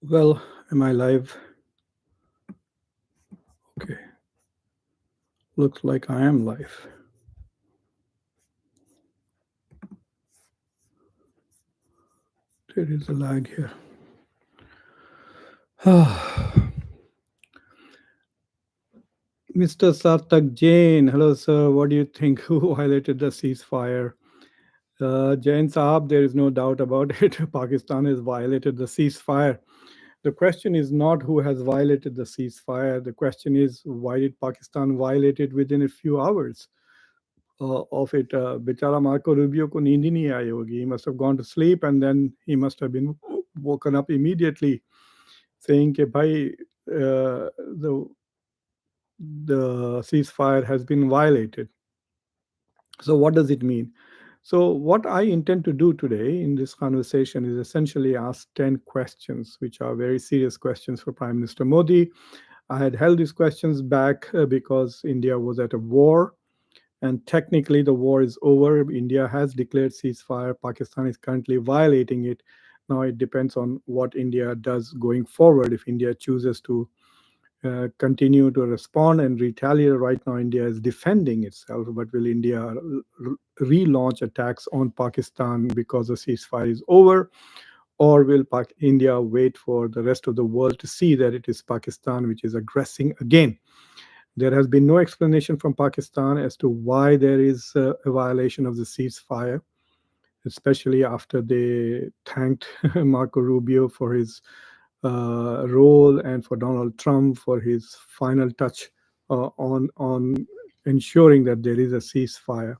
Well, am I live? Okay, looks like I am live. There is a lag here. Mr. Sartak Jain, hello sir. What do you think? Who violated the ceasefire? Jain Saab, there is no doubt about it. Pakistan has violated the ceasefire. The question is not who has violated the ceasefire. The question is why did Pakistan violate it within a few hours of it? Bichara Marco Rubio ko neend hi nahi aayi hogi. He must have gone to sleep and then he must have been woken up immediately saying that bhai, the ceasefire has been violated. So what does it mean? So what I intend to do today in this conversation is essentially ask 10 questions, which are very serious questions for Prime Minister Modi. I had held these questions back because India was at a war, and technically the war is over. India has declared ceasefire. Pakistan is currently violating it. Now it depends on what India does going forward. If India chooses to continue to respond and retaliate. Right now, India is defending itself, but will India relaunch attacks on Pakistan because the ceasefire is over? Or will India wait for the rest of the world to see that it is Pakistan which is aggressing again? There has been no explanation from Pakistan as to why there is a violation of the ceasefire, especially after they thanked Marco Rubio for his role and for Donald Trump for his final touch on ensuring that there is a ceasefire.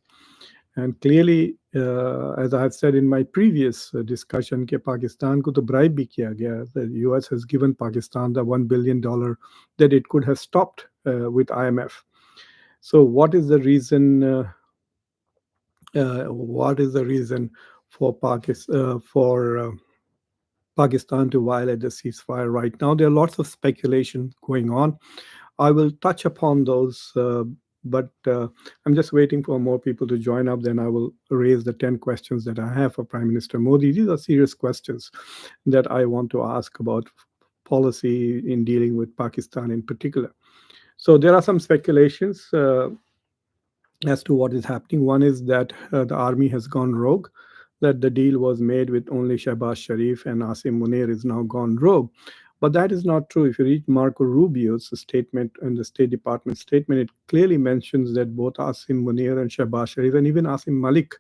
And clearly, as I have said in my previous discussion, कि पाकिस्तान को तो bribe भी किया गया. The US has given Pakistan the $1 billion that it could have stopped with IMF. So, what is the reason for Pakistan to violate the ceasefire right now? There are lots of speculation going on. I will touch upon those, but I'm just waiting for more people to join up. Then I will raise the 10 questions that I have for Prime Minister Modi. These are serious questions that I want to ask about policy in dealing with Pakistan in particular. So there are some speculations as to what is happening. One is that the army has gone rogue, that the deal was made with only Shehbaz Sharif and Asim Munir is now gone rogue. But that is not true. If you read Marco Rubio's statement and the State Department statement, it clearly mentions that both Asim Munir and Shehbaz Sharif and even Asim Malik,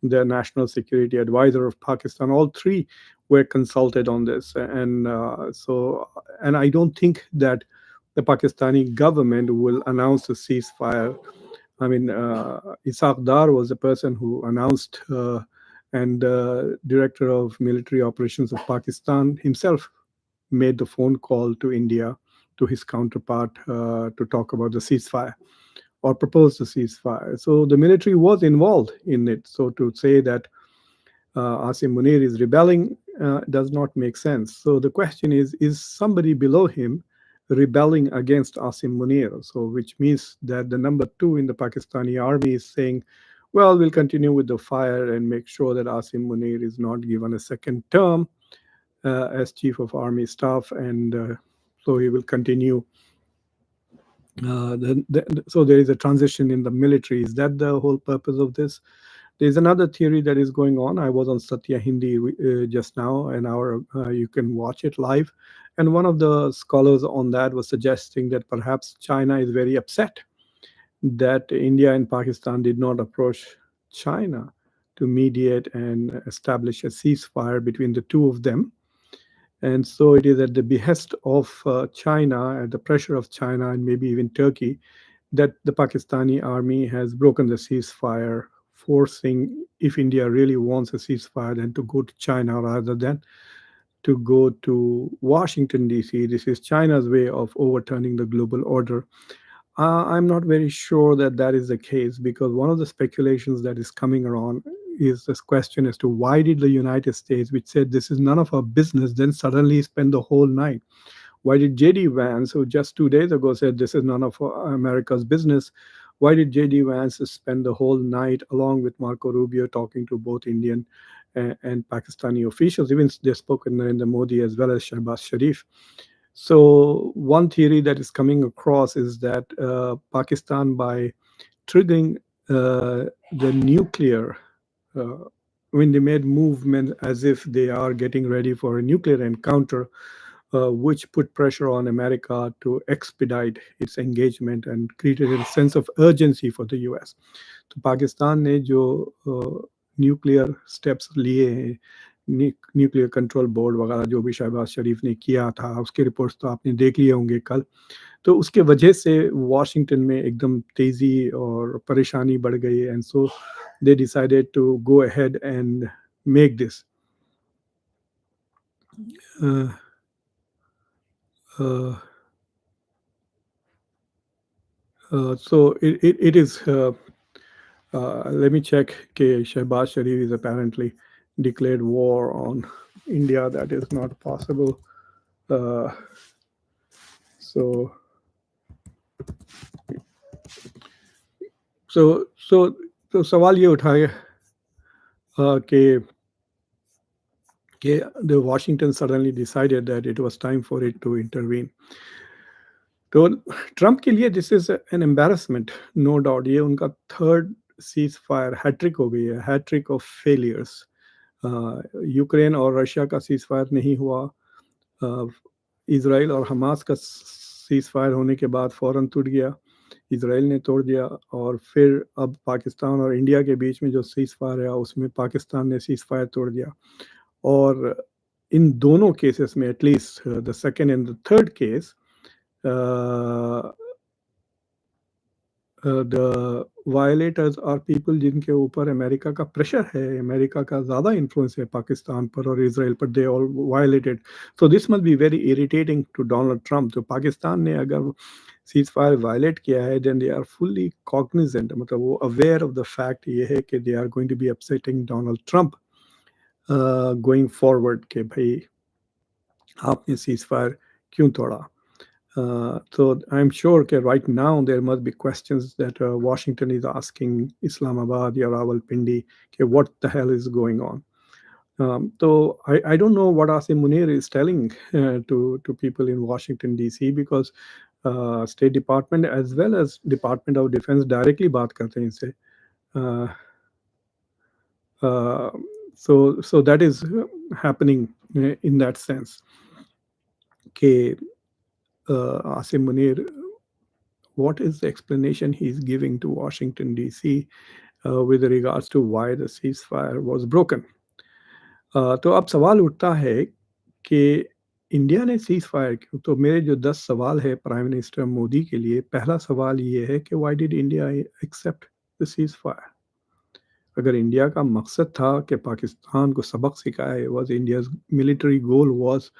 the national security advisor of Pakistan, all three were consulted on this. And I don't think that the Pakistani government will announce a ceasefire. I mean, Isaac Dar was the person who announced, and director of military operations of Pakistan himself made the phone call to India, to his counterpart, to talk about the ceasefire or propose the ceasefire. So the military was involved in it. So to say that Asim Munir is rebelling does not make sense. So the question is somebody below him rebelling against Asim Munir? So which means that the number two in the Pakistani army is saying, well, we'll continue with the fire and make sure that Asim Munir is not given a second term as chief of army staff, and so he will continue. So there is a transition in the military. Is that the whole purpose of this? There's another theory that is going on. I was on Satya Hindi just now, an hour. You can watch it live. And one of the scholars on that was suggesting that perhaps China is very upset that India and Pakistan did not approach China to mediate and establish a ceasefire between the two of them. And so it is at the behest of China, at the pressure of China and maybe even Turkey, that the Pakistani army has broken the ceasefire, forcing, if India really wants a ceasefire, then to go to China rather than to go to Washington, D.C. This is China's way of overturning the global order. I'm not very sure that that is the case, because one of the speculations that is coming around is this question as to why did the United States, which said this is none of our business, then suddenly spend the whole night? Why did J.D. Vance, who just 2 days ago said this is none of America's business, why did J.D. Vance spend the whole night along with Marco Rubio talking to both Indian and Pakistani officials. Even they spoke with Narendra Modi as well as Shehbaz Sharif. So one theory that is coming across is that Pakistan, by triggering the nuclear, uh, when they made movement as if they are getting ready for a nuclear encounter, which put pressure on America to expedite its engagement and created a sense of urgency for the US. तो पाकिस्तान ने जो nuclear steps लिए हैं, nuclear control board वगैरह जो भी शहबाज शरीफ ने किया था, उसके रिपोर्ट्स तो आपने देख लिए होंगे कल, तो उसके वजह से वाशिंगटन में एकदम तेज़ी और परेशानी बढ़ गई and so they decided to go ahead and make this so it is let me check कि Shehbaz Sharif is apparently declared war on India. That is not possible. Uh, so so so तो सवाल ये उठाए कि the Washington suddenly decided that it was time for it to intervene. तो Trump के लिए this is an embarrassment, no doubt. ये उनका थर्ड सीज फायर हैट्रिक हो गई है, हैट्रिक ऑफ फेलियर्स. यूक्रेन और रशिया का सीज फायर नहीं हुआ, इसराइल और हमास का सीज फायर होने के बाद फ़ौरन टूट गया, इसराइल ने तोड़ दिया, और फिर अब पाकिस्तान और इंडिया के बीच में जो सीज फायर है उसमें पाकिस्तान ने सीज फायर तोड़ दिया. और इन दोनों केसेस में at least the second and the third case the violators are people जिनके ऊपर अमेरिका का प्रेशर है, अमेरिका का ज़्यादा इन्फ्लुएंस है पाकिस्तान पर और इसराइल पर. They all violated. So this must be very irritating to Donald Trump. तो पाकिस्तान ने अगर सीज फायर वायलेट किया है then they are fully cognizant, मतलब वो अवेयर ऑफ द फैक्ट ये है कि they are going to be upsetting Donald Trump going forward कि भाई आपने सीज फायर क्यों तोड़ा. So I'm sure that right now there must be questions that Washington is asking Islamabad or Rawalpindi, okay, what the hell is going on? So I don't know what Asim Munir is telling to people in Washington DC, because State Department as well as Department of Defense directly बात करते हैं इनसे. So that is happening in that sense. Okay. Asim Munir, what is the explanation he's giving to Washington DC with regards to why the ceasefire was broken? तो अब सवाल उठता है कि इंडिया ने सीज फायर क्यों. तो मेरे जो 10 सवाल है प्राइम मिनिस्टर मोदी के लिए, पहला सवाल ये है कि why did India accept the ceasefire. अगर इंडिया का मकसद था कि पाकिस्तान को सबक सिखाए, was India's military goal was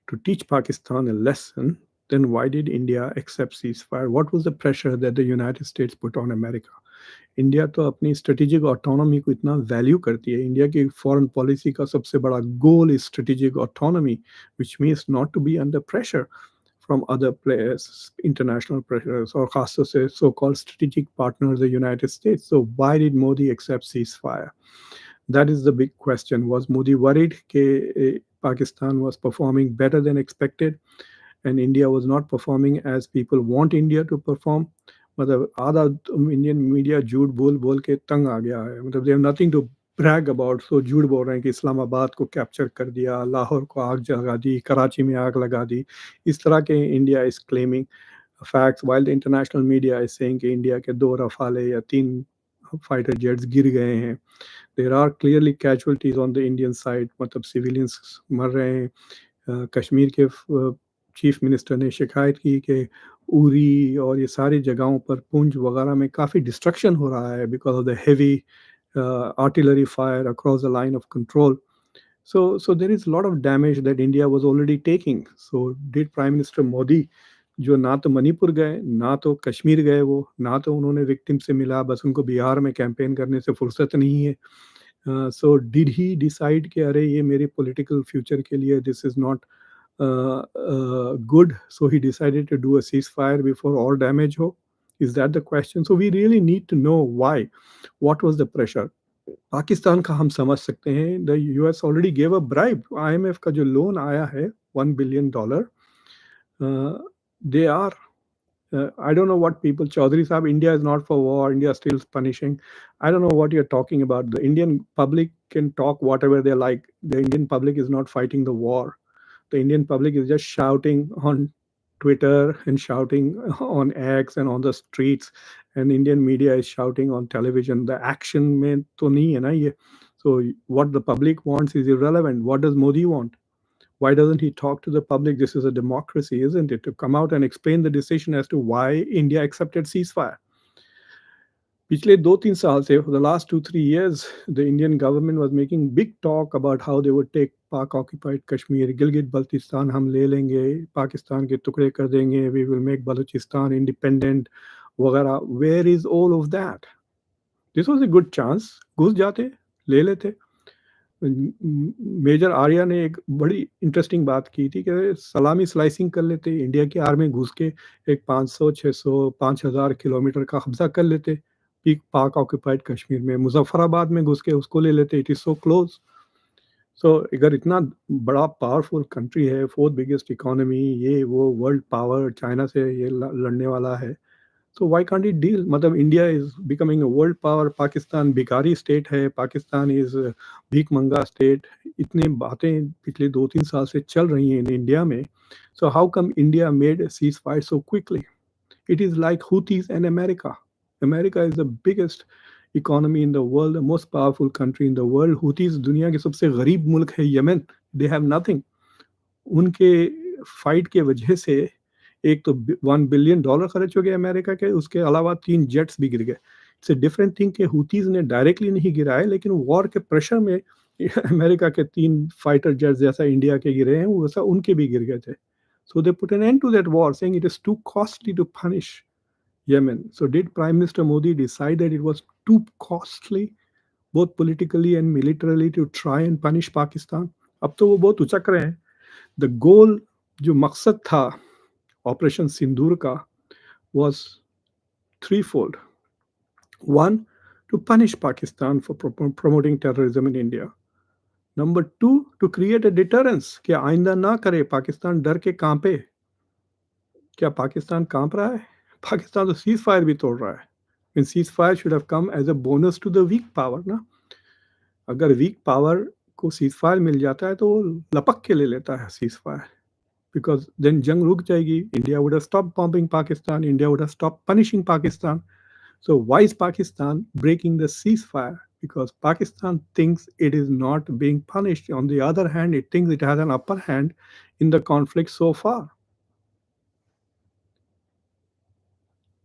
to teach Pakistan a lesson, then why did India accept ceasefire? What was the pressure that the United States put on America? India तो अपनी स्ट्रेटेजिक ऑटोनॉमी को इतना वैल्यू करती है. इंडिया की foreign policy का सबसे बड़ा goal is strategic autonomy, which means not to be under pressure from other players, international pressures, और खासतौर से so called strategic partner the United States. So why did Modi accept ceasefire? That is the big question. Was Modi worried that Pakistan was performing better than expected and India was not performing as people want India to perform? मतलब आधा Indian media झूठ बोल बोल के तंग आ गया है. मतलब they have nothing to brag about, so झूठ बोल रहे हैं कि इस्लामाबाद को कैप्चर कर दिया, लाहौर को आग जगा दी, कराची में आग लगा दी. इस तरह के India is claiming facts, while the international media is saying कि इंडिया के 2 रफाले या 3 फाइटर जेट्स गिर गए हैं. There are clearly casualties on the Indian side, मतलब सिविलियंस मर रहे हैं. कश्मीर के चीफ मिनिस्टर ने शिकायत की कि उरी और ये सारी जगहों पर, पुंछ वगैरह में काफ़ी डिस्ट्रक्शन हो रहा है because of the heavy artillery fire across the line of control. So there is a lot of damage that India was already taking. So did Prime Minister Modi, जो ना तो मणिपुर गए, ना तो कश्मीर गए, वो ना तो उन्होंने विक्टिम से मिला, बस उनको बिहार में कैंपेन करने से फुर्सत नहीं है. सो डिड ही डिसाइड कि अरे ये मेरे पॉलिटिकल फ्यूचर के लिए this is not good, so he decided to do a ceasefire before all damage ho? Is that the question? So we really need to know why. What was the pressure? Pakistan का हम समझ सकते हैं, the US already gave a bribe. IMF का जो loan आया है $1 billion, they are I don't know what people, Chaudhary Saab, India is not for war, India is still punishing. I don't know what you're talking about. The Indian public can talk whatever they like. The Indian public is not fighting the war. The Indian public is just shouting on Twitter and shouting on X and on the streets, and Indian media is shouting on television. The action mein to nahi hai na ye. So what the public wants is irrelevant. What does Modi want? Why doesn't he talk to the public? This is a democracy, isn't it? To come out and explain the decision as to why India accepted ceasefire. पिछले 2-3 साल से, for the last 2-3 years, the Indian government was making big talk about how they would take Pak occupied Kashmir, Gilgit Baltistan हम ले लेंगे, पाकिस्तान के टुकड़े कर देंगे, we will make Balochistan independent वगैरह. Where is all of that? This was a good chance. घुस जाते, ले लेते. मेजर आर्या ने एक बड़ी इंटरेस्टिंग बात की थी कि सलामी स्लाइसिंग कर लेते, इंडिया की आर्मी घुस के एक 500, 600, 5000 किलोमीटर का कब्जा कर लेते पीक पाक ऑक्यूपाइड कश्मीर में, मुजफ्फराबाद में घुस के उसको ले लेते. It is so close. So अगर इतना बड़ा पावरफुल कंट्री है, फोर्थ बिगेस्ट इकोनॉमी, ये वो वर्ल्ड पावर, चाइना से ये लड़ने वाला है, so why can't it deal? मतलब India is becoming a world power, Pakistan भिखारी स्टेट है, पाकिस्तान is भीख मंगा स्टेट. इतनी बातें पिछले 2-3 साल से चल रही हैं इंडिया में. So how come India made a ceasefire so quickly? It is like Houthis and America. America is the biggest economy in the world, the most powerful country in the world. Houthis दुनिया के सबसे गरीब मुल्क है Yemen. They have nothing. उनके fight के वजह से एक तो $1 बिलियन खर्च हो गया अमेरिका के, उसके अलावा 3 जेट्स भी गिर गए. इट्स अ डिफरेंट थिंग कि हुतीज ने डायरेक्टली नहीं गिराए, लेकिन वॉर के प्रेशर में अमेरिका के 3 फाइटर जेट्स जैसा इंडिया के गिरे हैं, वैसा उनके भी गिर गए थे. So they put an end to that war, saying it is too costly to punish Yemen. So did Prime Minister Modi decide that it was too costly, both politically and militarily, to try and punish Pakistan? अब तो वो बहुत उचक रहे हैं. The goal, जो मकसद था operation सिंदूर का, was threefold. One, to punish Pakistan for promoting terrorism in India. Number two, to create a deterrence कि आइंदा ना करे, पाकिस्तान डर के कांपे. क्या पाकिस्तान कांप रहा है? पाकिस्तान तो सीज फायर भी तोड़ रहा है. And ceasefire should have come as a bonus to the weak power ना. अगर वीक पावर को सीज फायर मिल जाता है तो वो लपक के ले लेता है cease fire, because then jang ruk jayegi. India would have stopped bombing Pakistan. India would have stopped punishing Pakistan. So why is Pakistan breaking the ceasefire? Because Pakistan thinks it is not being punished. On the other hand, it thinks it has an upper hand in the conflict so far.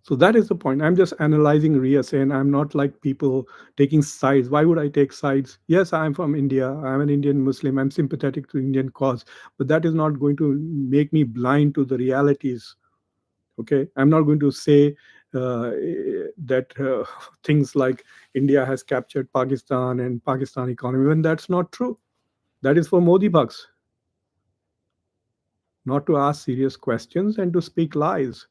So that is the point. I'm just analyzing Riya, and I'm not like people taking sides. Why would I take sides? Yes, I'm from India. I'm an Indian Muslim. I'm sympathetic to Indian cause, but that is not going to make me blind to the realities. Okay, I'm not going to say that things like India has captured Pakistan and Pakistan economy when that's not true. That is for Modi bucks, not to ask serious questions and to speak lies.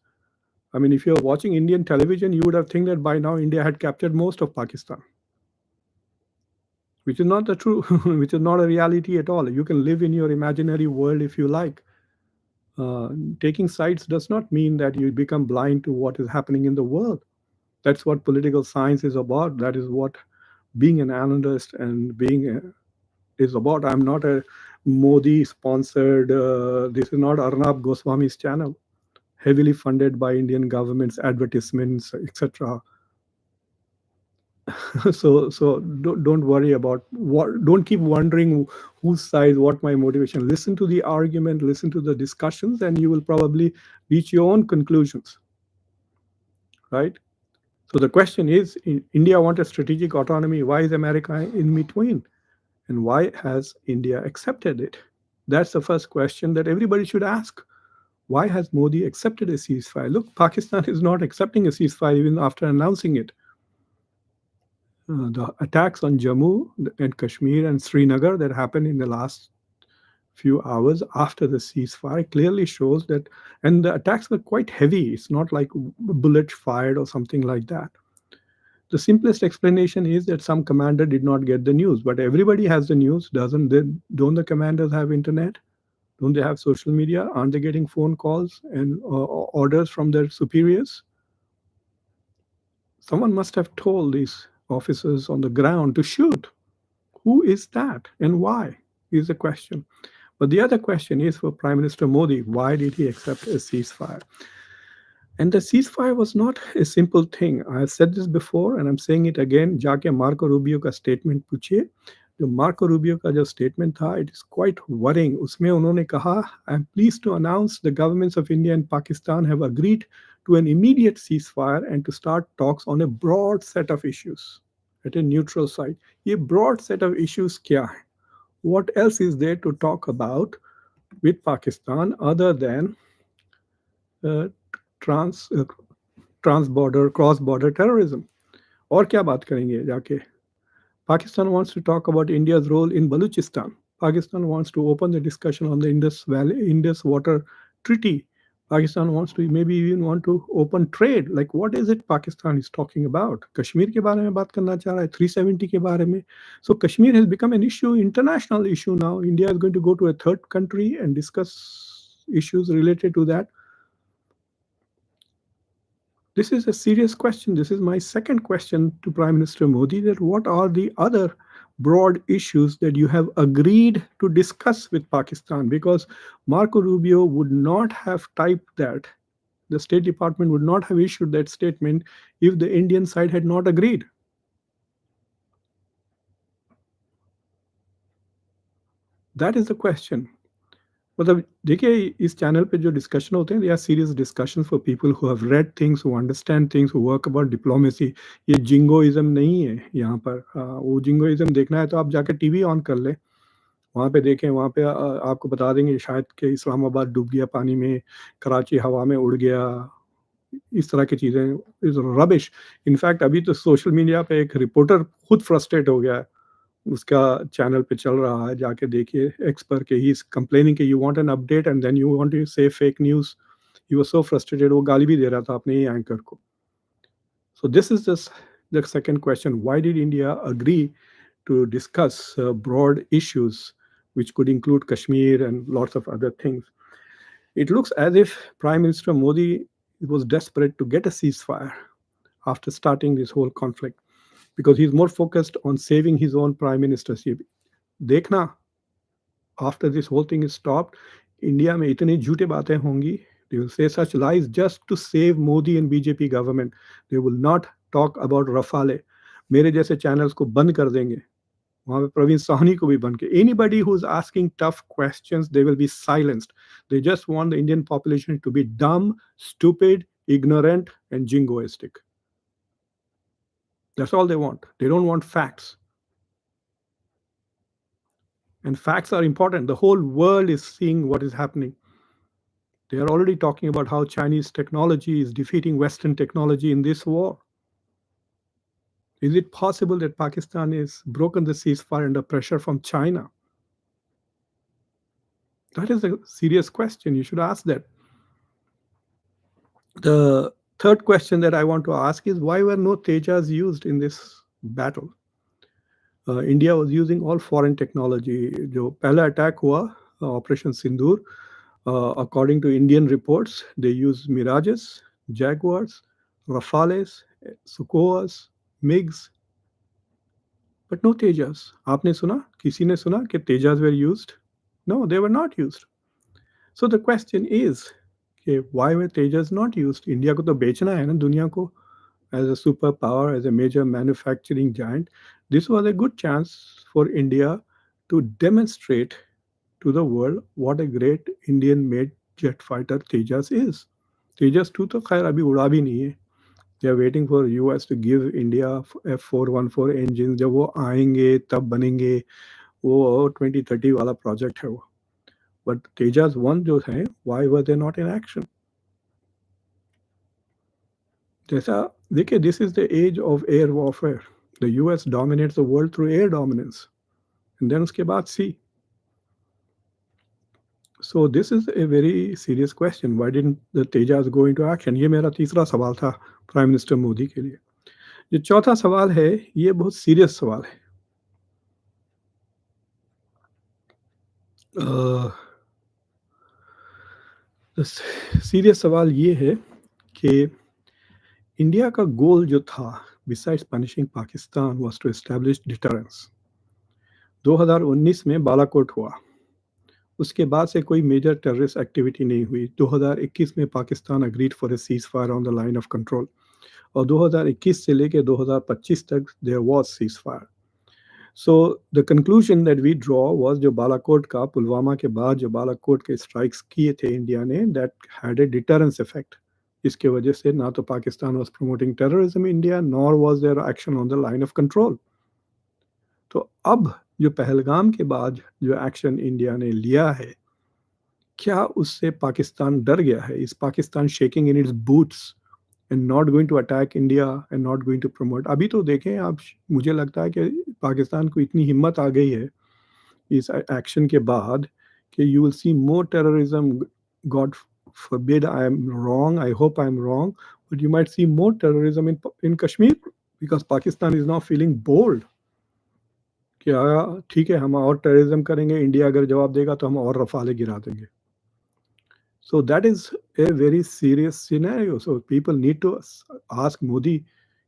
I mean, if you're watching Indian television, you would have think that by now India had captured most of Pakistan, which is not the true, which is not a reality at all. You can live in your imaginary world if you like. Taking sides does not mean that you become blind to what is happening in the world. That's what political science is about. That is what being an analyst and being is about. I'm not a Modi sponsored, this is not Arnab Goswami's channel, heavily funded by Indian government's advertisements, etc. So don't worry about what, don't keep wondering whose side, what my motivation. Listen to the argument, listen to the discussions, and you will probably reach your own conclusions, right? So the question is, India wanted strategic autonomy. Why is America in between? And why has India accepted it? That's the first question that everybody should ask. Why has Modi accepted a ceasefire? Look, Pakistan is not accepting a ceasefire even after announcing it. The attacks on Jammu and Kashmir and Srinagar that happened in the last few hours after the ceasefire clearly shows that, and the attacks were quite heavy. It's not like bullets fired or something like that. The simplest explanation is that some commander did not get the news, but everybody has the news, doesn't they? Don't the commanders have internet? Don't they have social media? Aren't they getting phone calls and orders from their superiors? Someone must have told these officers on the ground to shoot. Who is that and why? Is the question. But the other question is for Prime Minister Modi, why did he accept a ceasefire? And the ceasefire was not a simple thing. I have said this before and I'm saying it again. जाके Marco Rubio का statement पूछिए. जो Marco Rubio का जो statement था, it is quite worrying. उसमें उन्होंने कहा, I am pleased to announce the governments of India and Pakistan have agreed to an immediate ceasefire and to start talks on a broad set of issues at a neutral site. ये broad set of issues क्या है? What else is there to talk about with Pakistan other than uh, trans trans border cross border terrorism? और क्या बात करेंगे जाके? Pakistan wants to talk about India's role in Balochistan. Pakistan wants to open the discussion on the Indus Valley Indus Water Treaty. Pakistan wants to maybe even want to open trade. Like what is it Pakistan is talking about? Kashmir के बारे में बात करना चाह रहा है, 370 के बारे में. So Kashmir has become an issue, international issue now. India is going to go to a third country and discuss issues related to that. This is a serious question. This is my second question to Prime Minister Modi, that what are the other broad issues that you have agreed to discuss with Pakistan? Because Marco Rubio would not have typed that. The State Department would not have issued that statement if the Indian side had not agreed. That is the question. मतलब देखिए इस channel पे जो discussion होते हैं, they are serious discussion for people who have read things, who understand things, who work about diplomacy. ये jingoism नहीं है यहाँ पर. वो जिंगोइज्म देखना है तो आप जाके टीवी ऑन कर लें, वहाँ पे देखें. वहाँ पे आपको बता देंगे शायद कि इस्लामाबाद डूब गया पानी में, कराची हवा में उड़ गया, इस तरह की चीज़ें. Is rubbish. इनफैक्ट अभी तो सोशल मीडिया पे एक रिपोर्टर खुद फ्रस्ट्रेट हो गया है, उसका चैनल पे चल रहा है, जाके देखिए. एक्स पर के ही इज कंप्लेनिंग कि you want an update and then you want to say fake news. He was so frustrated, वो गाली भी दे रहा था अपने ही एंकर को. So this is the second question, why did India agree to discuss broad issues which could include Kashmir and lots of other things. It looks as if Prime Minister Modi was desperate to get a ceasefire after starting this whole conflict, because he's more focused on saving his own prime ministership. देखना, after this whole thing is stopped, India में इतनी झूठे बातें होंगी. They will say such lies just to save Modi and BJP government. They will not talk about Rafale. मेरे जैसे channels को बंद कर देंगे. वहाँ पे प्रवीण साहनी को भी बन के. Anybody who's asking tough questions, they will be silenced. They just want the Indian population to be dumb, stupid, ignorant, and jingoistic. That's all they want. They don't want facts. And facts are important. The whole world is seeing what is happening. They are already talking about how Chinese technology is defeating Western technology in this war. Is it possible that Pakistan has broken the ceasefire under pressure from China? That is a serious question. You should ask that. The third question that I want to ask is, why were no Tejas used in this battle? India was using all foreign technology. जो पहला attack हुआ operation Sindoor, according to Indian reports, they used Mirages, Jaguars, Rafales, Sukhoas, MiGs, but no Tejas. आपने सुना, किसी ने सुना कि Tejas were used? No, they were not used. So the question is, why were Tejas not used? India को तो बेचना है ना दुनिया को, as a superpower, as a major manufacturing giant. This was a good chance for India to demonstrate to the world what a great Indian-made jet fighter Tejas is. Tejas 2 तो खैर अभी उड़ा भी नहीं है. They are waiting for US to give India F414 engines. जब वो आएंगे तब बनेंगे. वो 2030 वाला प्रोजेक्ट है वो. But Tejas 1 जो है, why were they not in action? जैसा देखिए, this is the age of air warfare. The US dominates the world through air dominance. And then उसके बाद sea. So this is a very serious question. Why didn't the Tejas go into action? ये मेरा तीसरा सवाल था prime minister Modi के लिए. जो चौथा सवाल है, ये बहुत सीरियस सवाल है। अ, सीरियस सवाल ये है कि इंडिया का गोल जो था, besides punishing Pakistan, was to establish deterrence. 2019 में बालाकोट हुआ। उसके बाद से कोई मेजर टेररिस्ट एक्टिविटी नहीं हुई। 2021 में Pakistan agreed for a ceasefire on the line of control, और 2021 से लेके 2025 तक there was ceasefire. So the conclusion that we draw was, जो बालाकोट का, पुलवामा के बाद जो बालाकोट के स्ट्राइक्स किए थे इंडिया ने, that had a deterrence effect. इसके वजह से ना तो Pakistan was promoting terrorism in India, nor was their action on the line of control. तो अब जो पहलगाम के बाद जो एक्शन इंडिया ने लिया है, क्या उससे पाकिस्तान डर गया है? Is Pakistan shaking in its boots and not going to attack India and not going to promote? अभी तो देखें आप, मुझे लगता है कि पाकिस्तान को इतनी हिम्मत आ गई है इस एक्शन के बाद कि you will see more terrorism. God forbid I am wrong, I hope I am wrong, but you might see more terrorism in Kashmir, because Pakistan is now feeling bold कि ठीक है, हम और टेररिज्म करेंगे, India अगर जवाब देगा तो हम और रफाले गिरा देंगे। So that is a very serious scenario. So people need to ask Modi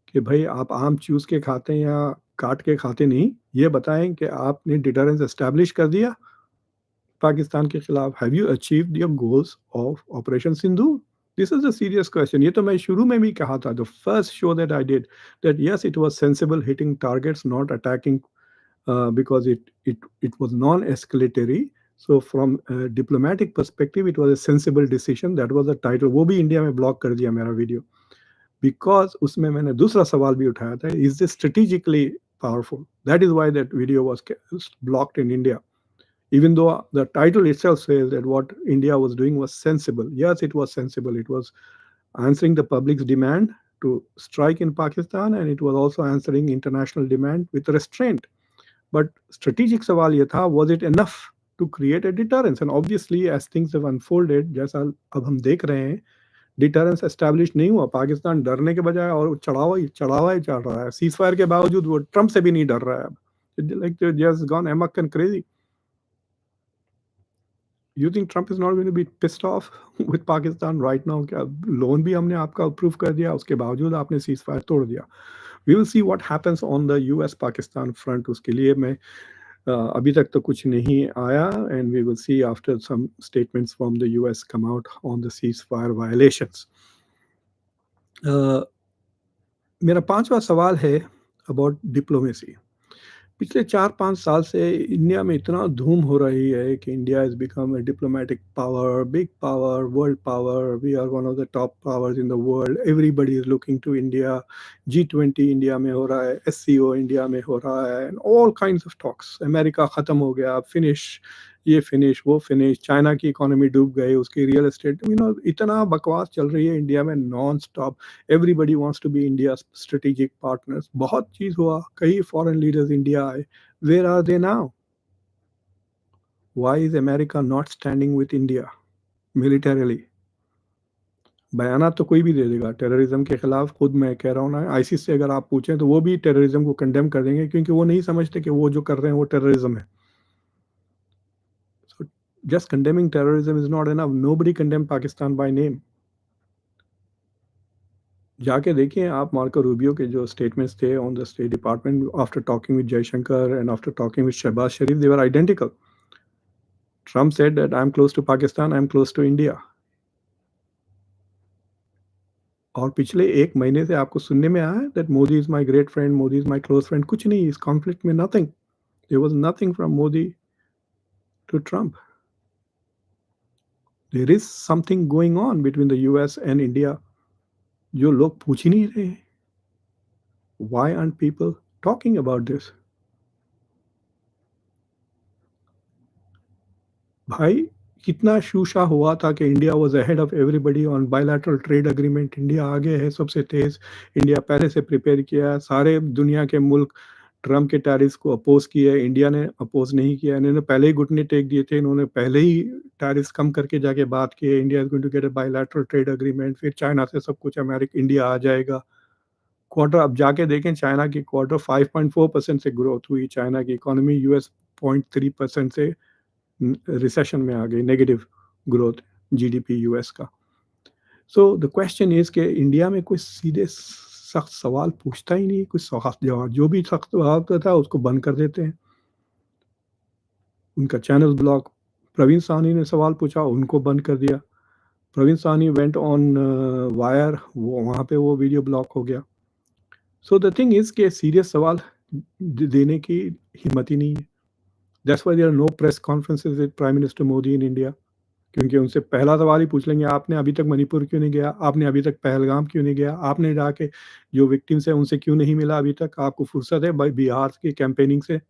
कि भाई आप आम चूस के खाते हैं या काट के खाते नहीं, ये बताएं कि आपने डिटरेंस एस्टैब्लिश कर दिया पाकिस्तान के खिलाफ। Have you achieved your goals of operation Sindhu? This is a serious question. ये तो मैं शुरू में भी कहा था, the first show that I did, that yes it was sensible hitting targets, not attacking, because it was non-escalatory. So from a diplomatic perspective, it was a sensible decision. That was the title. वो भी India में block कर दिया मेरा video, because उसमें मैंने दूसरा सवाल भी उठाया था, is this strategically powerful? That is why that video was blocked in India. Even though the title itself says that what India was doing was sensible. Yes, it was sensible. It was answering the public's demand to strike in Pakistan, and it was also answering international demand with restraint. But strategic सवाल ये था, was it enough to create a deterrence? And obviously as things have unfolded, जैसा अब हम देख रहे हैं, deterrence establish नहीं हुआ। पाकिस्तान डरने के बजाय और चढ़ावा ही चढ़ रहा है। सीज फायर के बावजूद वो ट्रम्प से भी नहीं डर रहा है अब। Like just gone amok and crazy. You think Trump is not going to be pissed off with Pakistan right now? क्या लोन भी हमने आपका अप्रूव कर दिया, उसके बावजूद आपने सीज फायर तोड़ दिया। We will see what happens on the US Pakistan front. उसके लिए मैं अभी तक तो कुछ नहीं आया, and we will see after some statements from the US come out on the ceasefire violations. मेरा पांचवा सवाल है अबाउट डिप्लोमेसी। पिछले 4-5 साल से इंडिया में इतना धूम हो रही है कि India has become a diplomatic power, big power, world power, we are one of the top powers in the world, everybody is looking to India, G20 India में हो रहा है, SCO इंडिया में हो रहा है, and all kinds of talks. America ख़त्म हो गया, फिनिश, ये फिनिश, वो फिनिश, चाइना की इकोनॉमी डूब गई, उसकी रियल एस्टेट, इतना बकवास चल रही है इंडिया में non stop. Everybody wants to be India strategic partners, बहुत चीज़ हुआ, कई फॉरेन लीडर्स इंडिया आए, where are they now? Why is America not standing with India militarily? बयाना तो कोई भी दे देगा टेररिज्म के खिलाफ। खुद मैं कह रहा हूँ ना, आईसिस से अगर आप पूछें तो वो भी टेररिज्म को कंडेम कर देंगे, क्योंकि वो नहीं समझते कि वो जो कर रहे हैं वो टेररिज्म है। So just condemning terrorism is not enough. Nobody condemned Pakistan by name. जाके देखिए आप मार्को रूबियो के जो स्टेटमेंट्स थे on the state department after talking with Jaishankar and after talking with Shahbaz Sharif, they were identical. Trump said that I am close to Pakistan, I am close to India. और पिछले 1 महीने से आपको सुनने में आया है that Modi is my great friend, Modi is my close friend? कुछ नहीं, इस कॉन्फ्लिक्ट में nothing. There was nothing from Modi to Trump. There is something going on between the US and India जो लोग पूछ ही नहीं रहे। Why aren't people talking about this? भाई कितना शूशा हुआ था कि India was ahead of everybody on bilateral trade agreement. India आगे है सबसे तेज, इंडिया पहले से प्रिपेयर किया है। सारे दुनिया के मुल्क ट्रम्प के टैरिफ्स को अपोज किया है, इंडिया ने अपोज नहीं किया। इन्होंने पहले ही घुटने टेक दिए थे, इन्होंने पहले ही टैरिफ्स कम करके जाके बात की है, India is going to get a bilateral trade agreement, फिर चाइना से सब कुछ अमेरिका इंडिया आ जाएगा। क्वार्टर अब जाके देखें, चाइना की क्वार्टर 5.4% से ग्रोथ हुई, चाइना की इकोनॉमी यूएस 0.3% से रिसेशन में आ गई, नेगेटिव ग्रोथ जीडीपी यूएस का। सो द क्वेश्चन इज कि इंडिया में कोई सीधे सख्त सवाल पूछता ही नहीं, कोई सख्त जवाब, जो भी सख्त जवाब देता है उसको बंद कर देते हैं, उनका चैनल ब्लॉक। प्रवीण साहनी ने सवाल पूछा, उनको बंद कर दिया। Praveen Sawhney went on wire, वो वहाँ पे वो वीडियो ब्लॉक हो गया। सो द थिंग इज के सीरियस सवाल देने की हिम्मत ही नहीं है। That's why there are no press conferences with prime minister Modi in India, क्योंकि उनसे पहला सवाल ही पूछ लेंगे, आपने अभी तक मणिपुर क्यों नहीं गया, आपने अभी तक पहलगाम क्यों नहीं गया, आपने जाके जो विक्टिम्स है उनसे क्यों नहीं मिला अभी तक, आपको फुर्सत है बिहार की कैंपेनिंग से।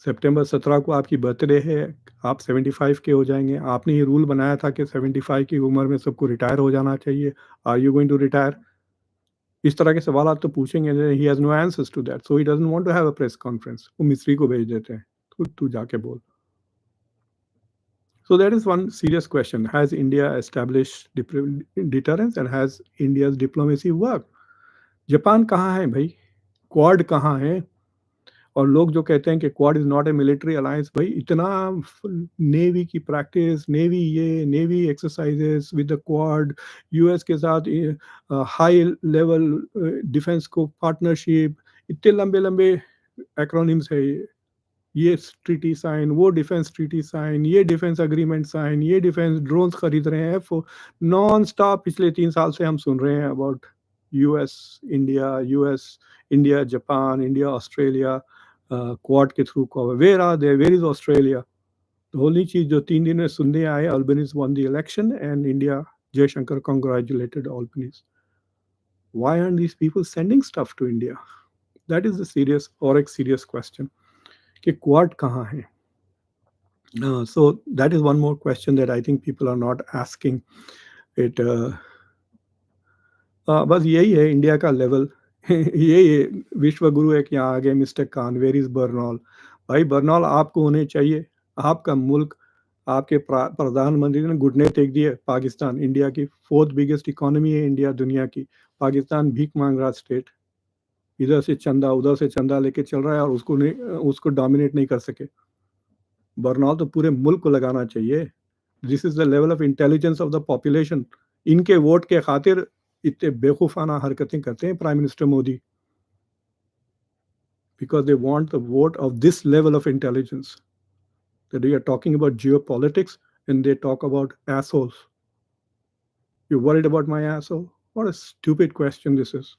सितंबर 17 को आपकी बर्थडे है, आप 75 के हो जाएंगे, आपने ये रूल बनाया था कि 75 की उम्र में सबको रिटायर हो जाना चाहिए, are you going to retire? इस तरह के सवाल आप तो पूछेंगे, he has no answers to that, so he doesn't want to have a press conference, वो मिस्री को भेज देते हैं, तू जाके बोल। So that is one serious question. Has India established deterrence and has India's diplomacy worked? Japan कहाँ है भाई? क्वाड कहाँ है? और लोग जो कहते हैं कि quad is not a military alliance, भाई इतना नेवी की प्रैक्टिस, नेवी ये navy exercises with the quad, US के साथ हाई लेवल डिफेंस को पार्टनरशिप, इतने लंबे लंबे एक्रोनिम्स है ये ट्रीटी साइन, वो डिफेंस ट्रीटी साइन, ये डिफेंस अग्रीमेंट साइन, ये डिफेंस ड्रोन्स खरीद रहे हैं, नॉन स्टॉप पिछले 3 साल से हम सुन रहे हैं about US India Japan India Australia Quad के through cover. Where are they, where is Australia? The only चीज जो 3 दिन में सुनने आए, Albanese won the election and India, Jaishankar congratulated Albanies. Why aren't these people sending stuff to India? That is the serious और एक serious question कि quad कहाँ है? So that is one more question that I think people are not asking it. बस यही है India का level. यही है, विश्व गुरु एक यहाँ आ गए, mister Khan, where is Burnol? भाई बर्नॉल आपको होने चाहिए, आपका मुल्क, आपके प्रधानमंत्री ने घुटने टेक दिए। पाकिस्तान इंडिया की 4th बिगेस्ट इकोनॉमी है, इंडिया दुनिया की, पाकिस्तान भीख मांग रहा स्टेट, इधर से चंदा उधर से चंदा लेके चल रहा है और उसको डोमिनेट नहीं कर सके। बर्नॉल तो पूरे मुल्क को लगाना चाहिए। This is the level of intelligence of the population. इनके वोट के खातिर इतने बेवकूफाना हरकतें करते हैं prime minister Modi, because they want the vote of this level of intelligence, that we are talking about geopolitics and they talk about assholes. You worried about my asshole? What a stupid question this is.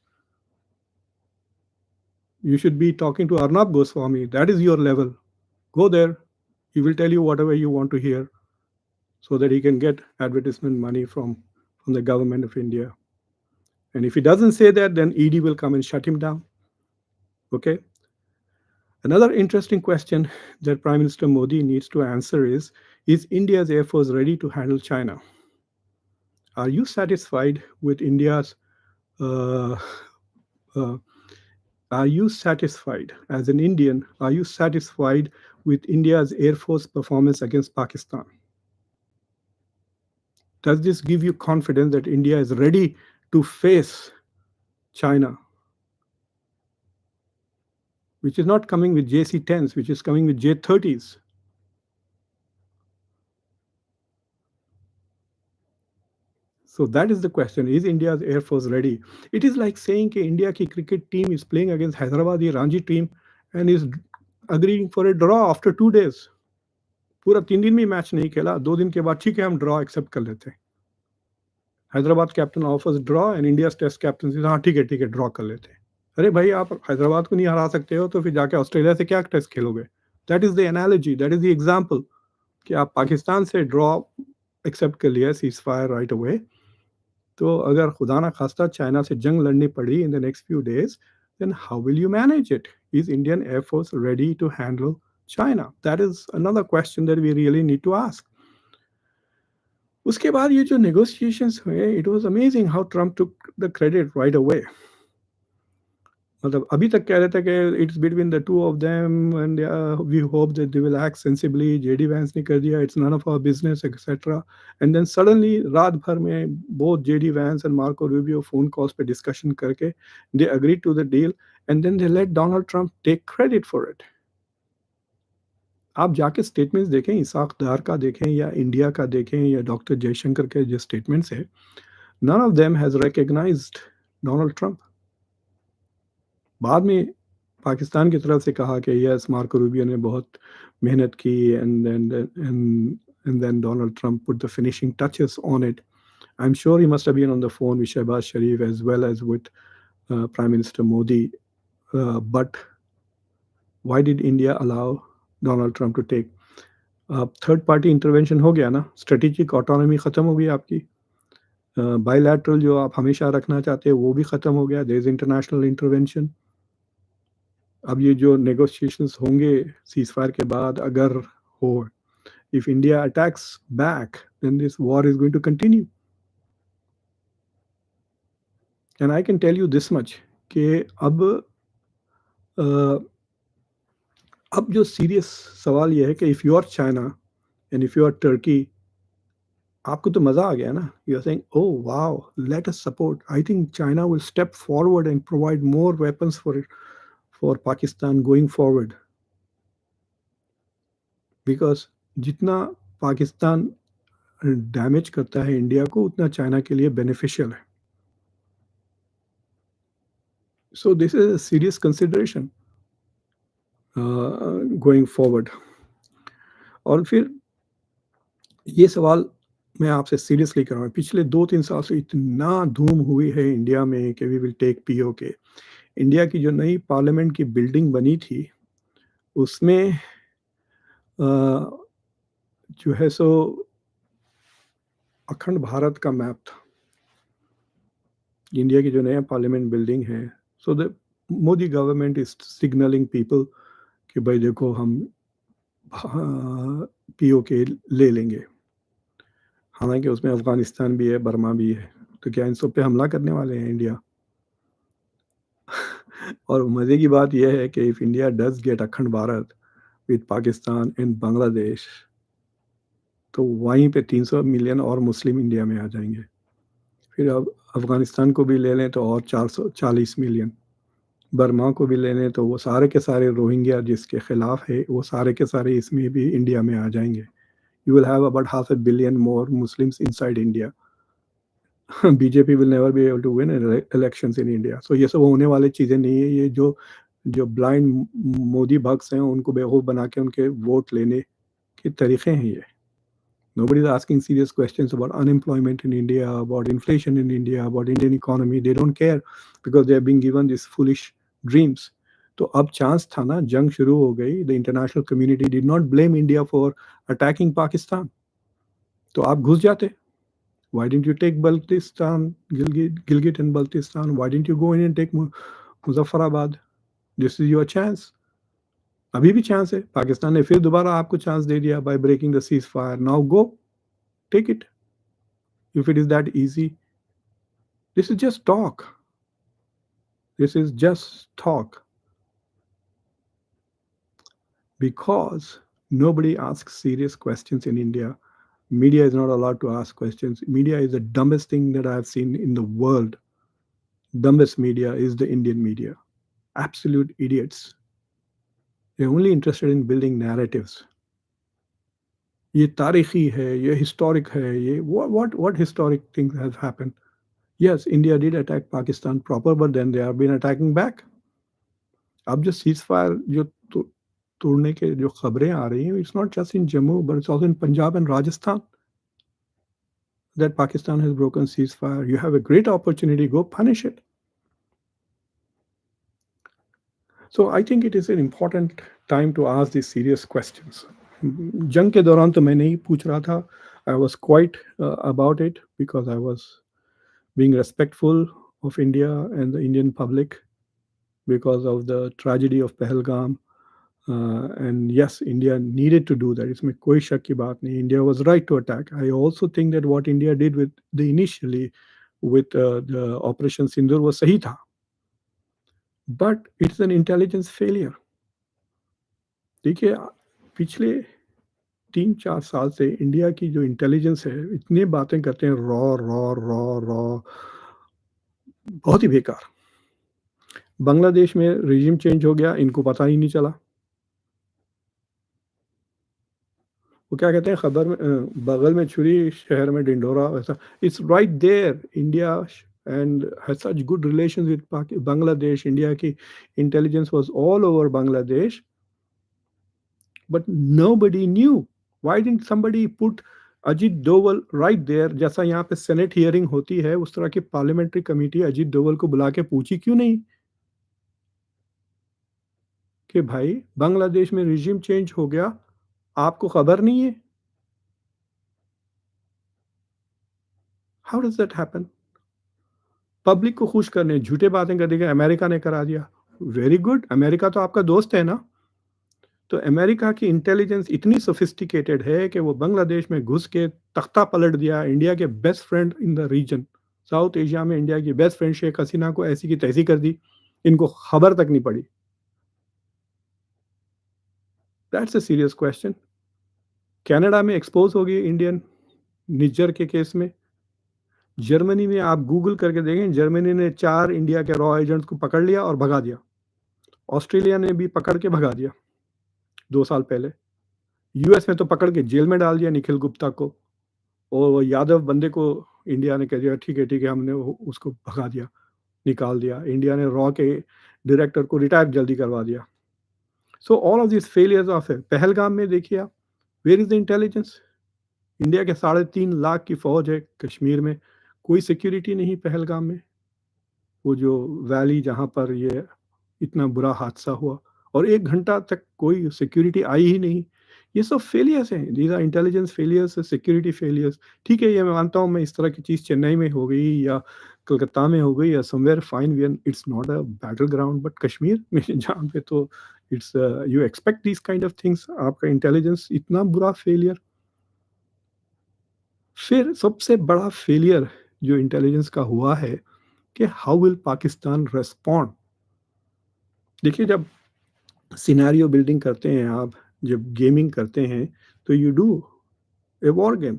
You should be talking to Arnab Goswami. That is your level. Go there. He will tell you whatever you want to hear so that he can get advertisement money from the government of India. And if he doesn't say that, then ED will come and shut him down. Okay. Another interesting question that Prime Minister Modi needs to answer is India's Air Force ready to handle China? Are you satisfied with India's are you satisfied as an Indian? Are you satisfied with India's Air Force performance against Pakistan? Does this give you confidence that India is ready to face China, which is not coming with JC-10s, which is coming with J-30s? So that is the question. Is India's Air Force ready? It is like saying that India ki cricket team is playing against Hyderabad Ranji team and is agreeing for a draw after 2 days. पूरा 3 दिन में match नहीं खेला, 2 दिन के बाद ठीक है हम ड्रॉ एक्सेप्ट कर लेते हैं। Hyderabad captain offers draw and India test captain से हाँ ठीक है ड्रॉ कर लेते हैं। अरे भाई आप हैदराबाद को नहीं हरा सकते हो तो फिर जाके ऑस्ट्रेलिया से क्या टेस्ट खेलोगे? That is the analogy, that is the example कि आप पाकिस्तान से ड्रॉ एक्सेप्ट कर लिया सीज फायर राइट अवे, तो अगर खुदा ना खास्ता चाइना से जंग लड़नी पड़ी in the next few days, then how will you manage it? Is Indian Air Force ready to handle China? That is another question that we really need to ask. उसके बाद ये जो negotiations हुए, it was amazing how Trump took the credit right away. मतलब अभी तक कह रहे थे कि it's between the two of them and we hope that they will act sensibly, JD Vance ने कर दिया, it's none of our business etcetera. And then suddenly रात भर में both JD Vance and Marco Rubio phone calls पे discussion करके they agree to the deal, and then they let Donald Trump take credit for it. आप जाके statements देखें, Isaac डार का देखें या इंडिया का देखें या डॉक्टर जयशंकर के जो स्टेटमेंट्स है, none of them has recognised Donald Trump. बाद में पाकिस्तान की तरफ से कहा कि यस मार्को रूबियो ने बहुत मेहनत की, and then Donald Trump put the finishing touches on it. I am sure he must have been on the phone with Shahbaz Sharif as well as with prime minister Modi, but why did India allow Donald Trump to take third party intervention? हो गया ना, strategic autonomy ख़त्म हो गई आपकी, bilateral जो आप हमेशा रखना चाहते हैं वो भी ख़त्म हो गया, देयर इज़ इंटरनेशनल इंटरवेंशन। अब ये जो नेगोशिएशंस होंगे सीज फायर के बाद, अगर हो, if India attacks back then this war is going to continue. And I can tell you this much कि अ, अब जो सीरियस सवाल ये है कि if you are China and if you are Turkey, आपको तो मज़ा आ गया ना, you are saying oh wow let us support, I think China will step forward and provide more weapons for Pakistan going forward, because जितना Pakistan damage करता है India को उतना चाइना के लिए बेनिफिशियल है। So this is a serious consideration going forward. और फिर ये सवाल मैं आपसे सीरियसली कर रहा हूँ, पिछले 2-3 साल से इतना धूम हुई है इंडिया में कि वी विल टेक पीओ के। इंडिया की जो नई पार्लियामेंट की बिल्डिंग बनी थी उसमें जो है सो अखंड भारत का मैप था। इंडिया की जो नया पार्लियामेंट बिल्डिंग है, so the Modi government is signalling people कि भाई देखो हम पीओ के ले लेंगे। हालांकि उसमें अफगानिस्तान भी है, बर्मा भी है, तो क्या इन सब पे हमला करने वाले हैं इंडिया? और मज़े की बात यह है कि इफ़ इंडिया डज गेट अखंड भारत विद पाकिस्तान एंड बांग्लादेश, तो वहीं पे 300 मिलियन और मुस्लिम इंडिया में आ जाएंगे। फिर अब अफगानिस्तान को भी ले लें तो और 440 मिलियन, बर्मा को भी ले लें तो वो सारे के सारे रोहिंग्या जिसके खिलाफ है वो सारे के सारे इसमें भी इंडिया में आ जाएंगे। You will have about half a billion more Muslims inside India. BJP will never be able to win elections in India. So ये सब होने वाली चीज़ें नहीं है। ये जो जो ब्लाइंड मोदी भक्स हैं उनको बेवकूफ़ बना के उनके वोट लेने के तरीके हैं ये। Nobody is asking serious questions about unemployment in India, about inflation in India, about Indian economy. They don't care because they are being given these foolish dreams. तो अब चांस था ना, जंग शुरू हो गई, the international community did not blame India for attacking Pakistan, तो आप घुस जाते। Why didn't you take Baltistan, Gilgit and Baltistan? Why didn't you go in and take Muzaffarabad? This is your chance. अभी भी चांस है, पाकिस्तान ने फिर दोबारा आपको चांस दे दिया by breaking the ceasefire. Now go take it if it is that easy. This is just talk. This is just talk because nobody asks serious questions in India. Media is not allowed to ask questions. Media is the dumbest thing that I have seen in the world. Dumbest media is the Indian media. Absolute idiots. They're only interested in building narratives. ये तारीखी है, ये historic है, ये what historic things have happened? Yes, India did attack Pakistan proper, but then they have been attacking back. अब जो cease fire जो तोड़ने के जो खबरें आ रही हैं, it's not just in Jammu but it's also in Punjab and Rajasthan that Pakistan has broken ceasefire. You have a great opportunity, go punish it. So I think it is an important time to ask these serious questions. जंग के दौरान तो मैं नहीं पूछ रहा था. I was quite about it because I was being respectful of India and the Indian public because of the tragedy of Pahalgam. And yes, India needed to do that. इसमें कोई शक की बात नहीं. India was right to attack. I also think that what India did with the initially with the Operation Sindoor was सही था. But it's an intelligence failure. देखिए, पिछले 3-4 साल से इंडिया की जो इंटेलिजेंस है, इतनी बातें करते हैं रॉ रॉ रॉ रॉ, बहुत ही बेकार। बांग्लादेश में रिजिम चेंज हो गया, इनको पता ही नहीं चला। वो क्या कहते हैं खबर में, बगल में छुरी शहर में ढिंढोरा, वैसा। It's right there. India and has such good relations with Bangladesh. India की intelligence was all over Bangladesh, but nobody knew. Why didn't somebody put Ajit Doval right there? जैसा यहाँ पे सेनेट हियरिंग होती है, उस तरह की पार्लियामेंट्री कमेटी अजीत डोवल को बुला के पूछी क्यों नहीं कि भाई बांग्लादेश में रिजिम चेंज हो गया, आपको खबर नहीं है? How does that happen? Public को खुश करने झूठे बातें कर दी कि अमेरिका ने करा दिया। वेरी गुड, अमेरिका तो आपका दोस्त है ना। तो अमेरिका की इंटेलिजेंस इतनी सोफिस्टिकेटेड है कि वो बांग्लादेश में घुस के तख्ता पलट दिया इंडिया के best friend in the region. South Asia में इंडिया की बेस्ट फ्रेंड शेख हसीना को ऐसी की तैसी कर दी, इनको खबर तक नहीं पड़ी। That's a serious question. Canada में एक्सपोज हो गई इंडियन निज्जर के केस में। जर्मनी में आप गूगल करके देखें, जर्मनी ने 4 इंडिया के रॉ एजेंट्स को पकड़ लिया और भगा दिया। ऑस्ट्रेलिया ने भी पकड़ के भगा दिया 2 साल पहले। यूएस में तो पकड़ के जेल में डाल दिया निखिल गुप्ता को, और वो यादव बंदे को इंडिया ने कह दिया ठीक है, हमने उसको भगा दिया, निकाल दिया। इंडिया ने रॉ के डायरेक्टर को रिटायर जल्दी करवा दिया। So all of this failures of Pahalgam में देखिए आप, where is the intelligence? India के 3.5 लाख की फौज है कश्मीर में, कोई सिक्योरिटी नहीं पहलगाम में। वो जो वैली जहाँ पर ये इतना बुरा हादसा हुआ, और 1 घंटा तक कोई सिक्योरिटी आई ही नहीं। ये सब फेलियर्स हैं, these are intelligence failures, security failures. ठीक है, ये मैं मानता हूँ, मैं इस तरह की चीज़ चेन्नई में हो गई या कलकत्ता में हो गई या somewhere, fine, we it's not a battle ground, but Kashmir में जहाँ पे तो it's, you expect this kind of things. आपका इंटेलिजेंस इतना बुरा फेलियर। फिर सबसे बड़ा फेलियर जो इंटेलिजेंस का हुआ है कि हाउ विल पाकिस्तान रेस्पॉन्ड। देखिए, जब सिनेरियो बिल्डिंग करते हैं आप, जब गेमिंग करते हैं, तो you do a war game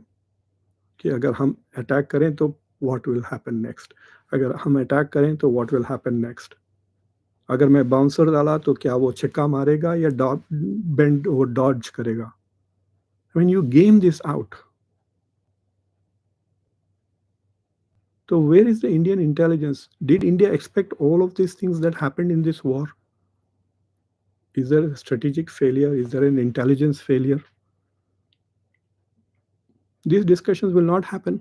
कि अगर हम अटैक करें तो व्हाट विल हैपन नेक्स्ट, अगर हम अटैक करें तो व्हाट विल हैपन नेक्स्ट, अगर मैं बाउंसर डाला तो क्या वो छक्का मारेगा या डॉट बेंड वो डॉज करेगा। I mean, you game this out. तो where is the Indian intelligence? Did India expect all of this things that happened in this war? Is there strategic failure? Is there an intelligence failure? This discussions will not happen,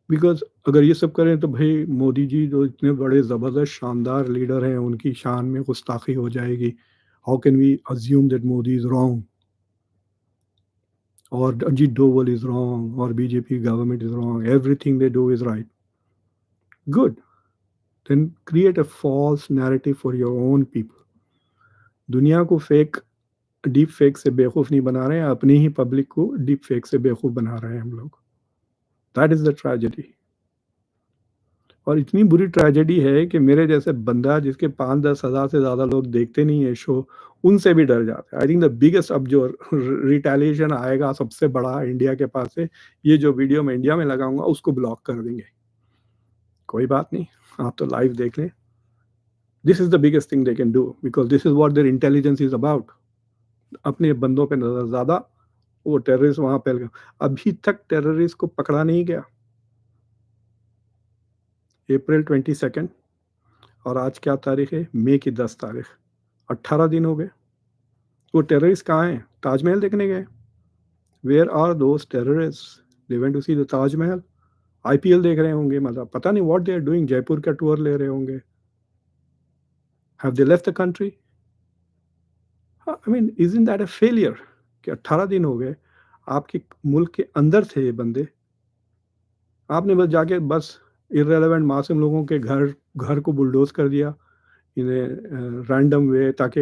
because अगर ये सब करें तो भाई मोदी जी जो इतने बड़े ज़बरदस्त शानदार लीडर हैं, उनकी शान में गुस्ताखी हो जाएगी। How can we assume that Modi is wrong और अजीत डोवल इज़ रॉन्ग और BJP government is wrong, everything they do is right. Good, then create a false narrative for your own people. दुनिया को फेक, डीप फेक से बेवकूफ़ नहीं बना रहे हैं, अपनी ही पब्लिक को डीप फेक से बेवकूफ़ बना रहे हैं हम लोग। That is the tragedy. और इतनी बुरी ट्रेजेडी है कि मेरे जैसे बंदा जिसके 5-10 हज़ार से ज़्यादा लोग देखते नहीं है शो, उनसे भी डर जाते हैं। आई थिंक द बिगेस्ट अब जो रिटेलिएशन आएगा सबसे बड़ा इंडिया के पास से, ये जो वीडियो मैं इंडिया में लगाऊंगा उसको ब्लॉक कर देंगे। कोई बात नहीं, आप तो लाइव देख लें। This is the biggest thing they can do, because this is what their intelligence is about. अपने बंदों पे नजर ज़्यादा, वो टेररिस्ट वहां पे अभी तक टेररिस्ट को पकड़ा नहीं गया। April 22 और आज क्या तारीख है? मई की 10 तारीख, 18 दिन हो गए। वो टेररिस्ट कहाँ हैं? ताजमहल देखने गए। Where are those terrorists? They went to see the Taj Mahal. IPL देख रहे होंगे, मतलब पता नहीं what they are doing, Jaipur का टूर ले रहे होंगे। Have they left the country? I mean, isn't that a failure कि 18 दिन हो गए, आपके मुल्क के अंदर थे ये बंदे, आपने बस जाके बस इररेलेवेंट मासूम लोगों के घर घर को बुलडोज कर दिया इन रैंडम वे, ताकि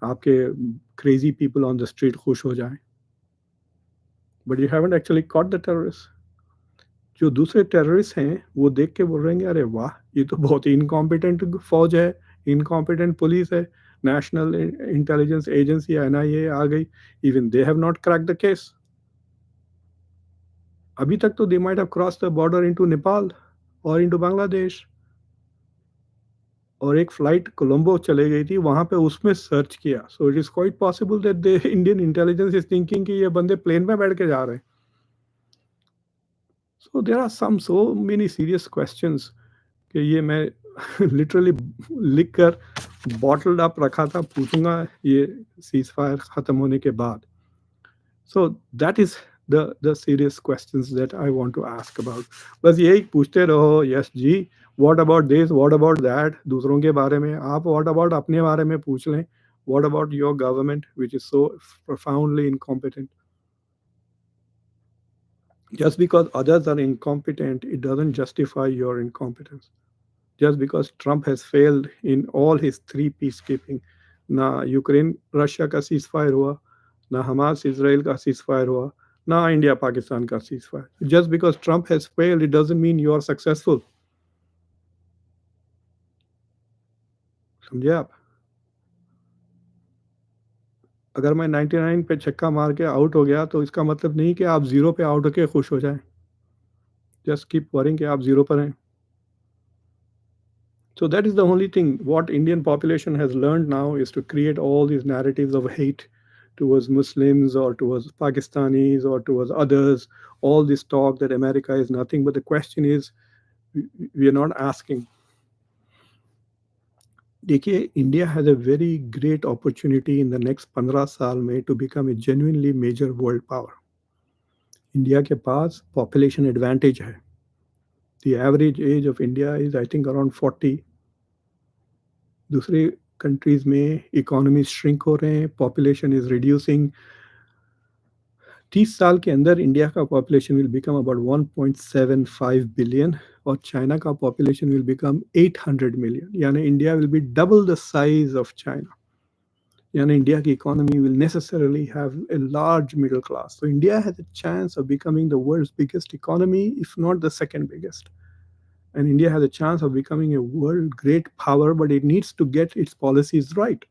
आपके crazy people on the street खुश हो जाएं। But you haven't actually caught the terrorist. जो दूसरे टेररिस्ट हैं वो देख के बोल रहे हैं अरे वाह, ये तो बहुत ही इनकॉम्पिटेंट फौज है, इनकॉम्पिटेंट पुलिस है, नेशनल इंटेलिजेंस एजेंसी एनआईए आ गई, even they have not crack the case. अभी तक तो they might have cross the border into Nepal और इनटू बांग्लादेश, और एक फ्लाइट कोलंबो चले गई थी वहां पे, उसमें सर्च किया। So it is quite possible that the Indian intelligence is thinking कि ये बंदे प्लेन में बैठ के जा रहे हैं। So there are some so many serious questions कि ये मैं लिटरली लिख कर बॉटल्ड अप रखा था, पूछूंगा ये सीज फायर खत्म होने के बाद। So that is the serious questions that I want to ask about. बस यही पूछते रहो, yes ji, what about this, what about that, दूसरों के बारे में आप व्हाट अबाउट अपने बारे में पूछ लें। What about your government which is so profoundly incompetent? Just because others are incompetent, it doesn't justify your incompetence. Just because Trump has failed in all his three peacekeeping, ना Ukraine Russia का ceasefire हुआ, ना Hamas Israel का ceasefire हुआ, ना India Pakistan का ceasefire. Just because Trump has failed, it doesn't mean you are successful. समझे आप? अगर मैं 99 पे छक्का मार के आउट हो गया तो इसका मतलब नहीं कि आप जीरो पे आउट होके खुश हो जाएं। जस्ट कीप वरिंग कि आप जीरो पर हैं। So that is the only thing. What Indian population has learned now is to create all these narratives of hate towards Muslims or towards Pakistanis or towards others. All this talk that America is nothing. But the question is, we are not asking. देखिए, India has a very great opportunity in the next 15 साल में to become a genuinely major world power. India के पास population advantage है. The average age of India is I think around 40. दूसरे countries में economy shrink हो रहे हैं, population is reducing. 30 साल के अंदर इंडिया का population will become about 1.75 billion और चाइना का पॉपुलेशन विल बिकम 800 मिलियन, यानी India will be double the size of China. यानी इंडिया की economy will necessarily have a large middle class. So India has a chance of becoming the world's biggest economy, if not the second biggest. And India has a chance of becoming a world great power, but it needs to get its policies right.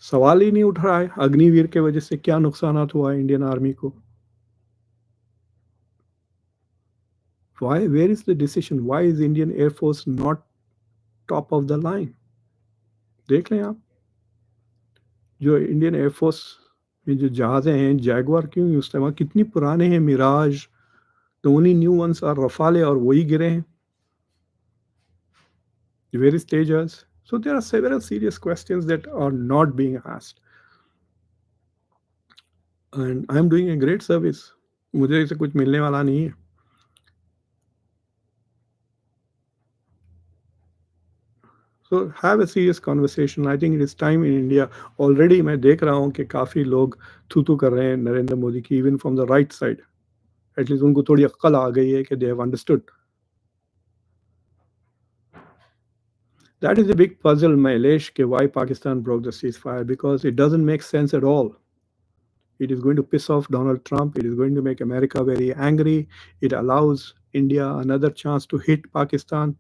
सवाल ही नहीं उठ रहा है अग्निवीर के वजह से क्या नुकसानात हुआ है इंडियन आर्मी को। Why? Where is the decision? Why is Indian Air Force not top of the line? देख लें आप, जो इंडियन एयरफोर्स में जो जहाज़ें हैं, जैगुआर क्यों यूज थे, कितनी पुराने हैं, Mirage, the only new ones are Rafale, और वही गिरे हैं। Where is Tejas? So there are several serious questions that are not being asked. And I am doing a great service. मुझे इसे कुछ मिलने वाला नहीं है। So have a serious conversation. I think it is time in India. Already मैं देख रहा हूँ कि काफ़ी लोग थू-थू कर रहे हैं नरेंद्र मोदी की, even from the right side. At least उनको थोड़ी अक्ल आ गई है कि they have understood. That is a big puzzle, Mailesh, why Pakistan broke the ceasefire, because it doesn't make sense at all. It is going to piss off Donald Trump. It is going to make America very angry. It allows India another chance to hit Pakistan.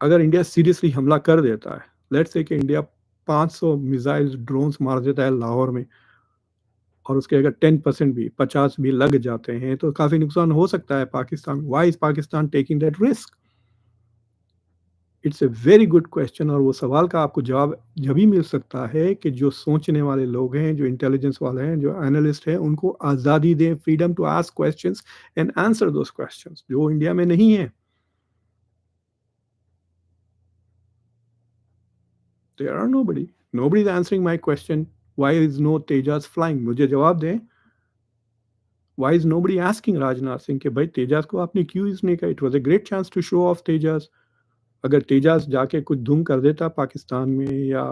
अगर India seriously हमला कर देता है, let's say कि India 500 missiles drones मार देता है लाहौर में, और उसके अगर 10% भी 50 भी लग जाते हैं तो काफ़ी नुकसान हो सकता है Pakistan. Why is Pakistan taking that risk? It's a very good question, और वो सवाल का आपको जवाब जब ही मिल सकता है कि जो सोचने वाले लोग हैं, जो इंटेलिजेंस वाले हैं, जो एनालिस्ट हैं, उनको आज़ादी दें, freedom to ask questions and answer those questions, जो इंडिया में नहीं है। There are nobody is answering my question. Why is no Tejas flying? मुझे जवाब दें। Why is nobody asking Rajnath Singh कि भाई तेजास को आपने क्यों यूज नहीं किया? It was a great chance to show off Tejas. अगर तेजास जाके कुछ धूम कर देता पाकिस्तान में या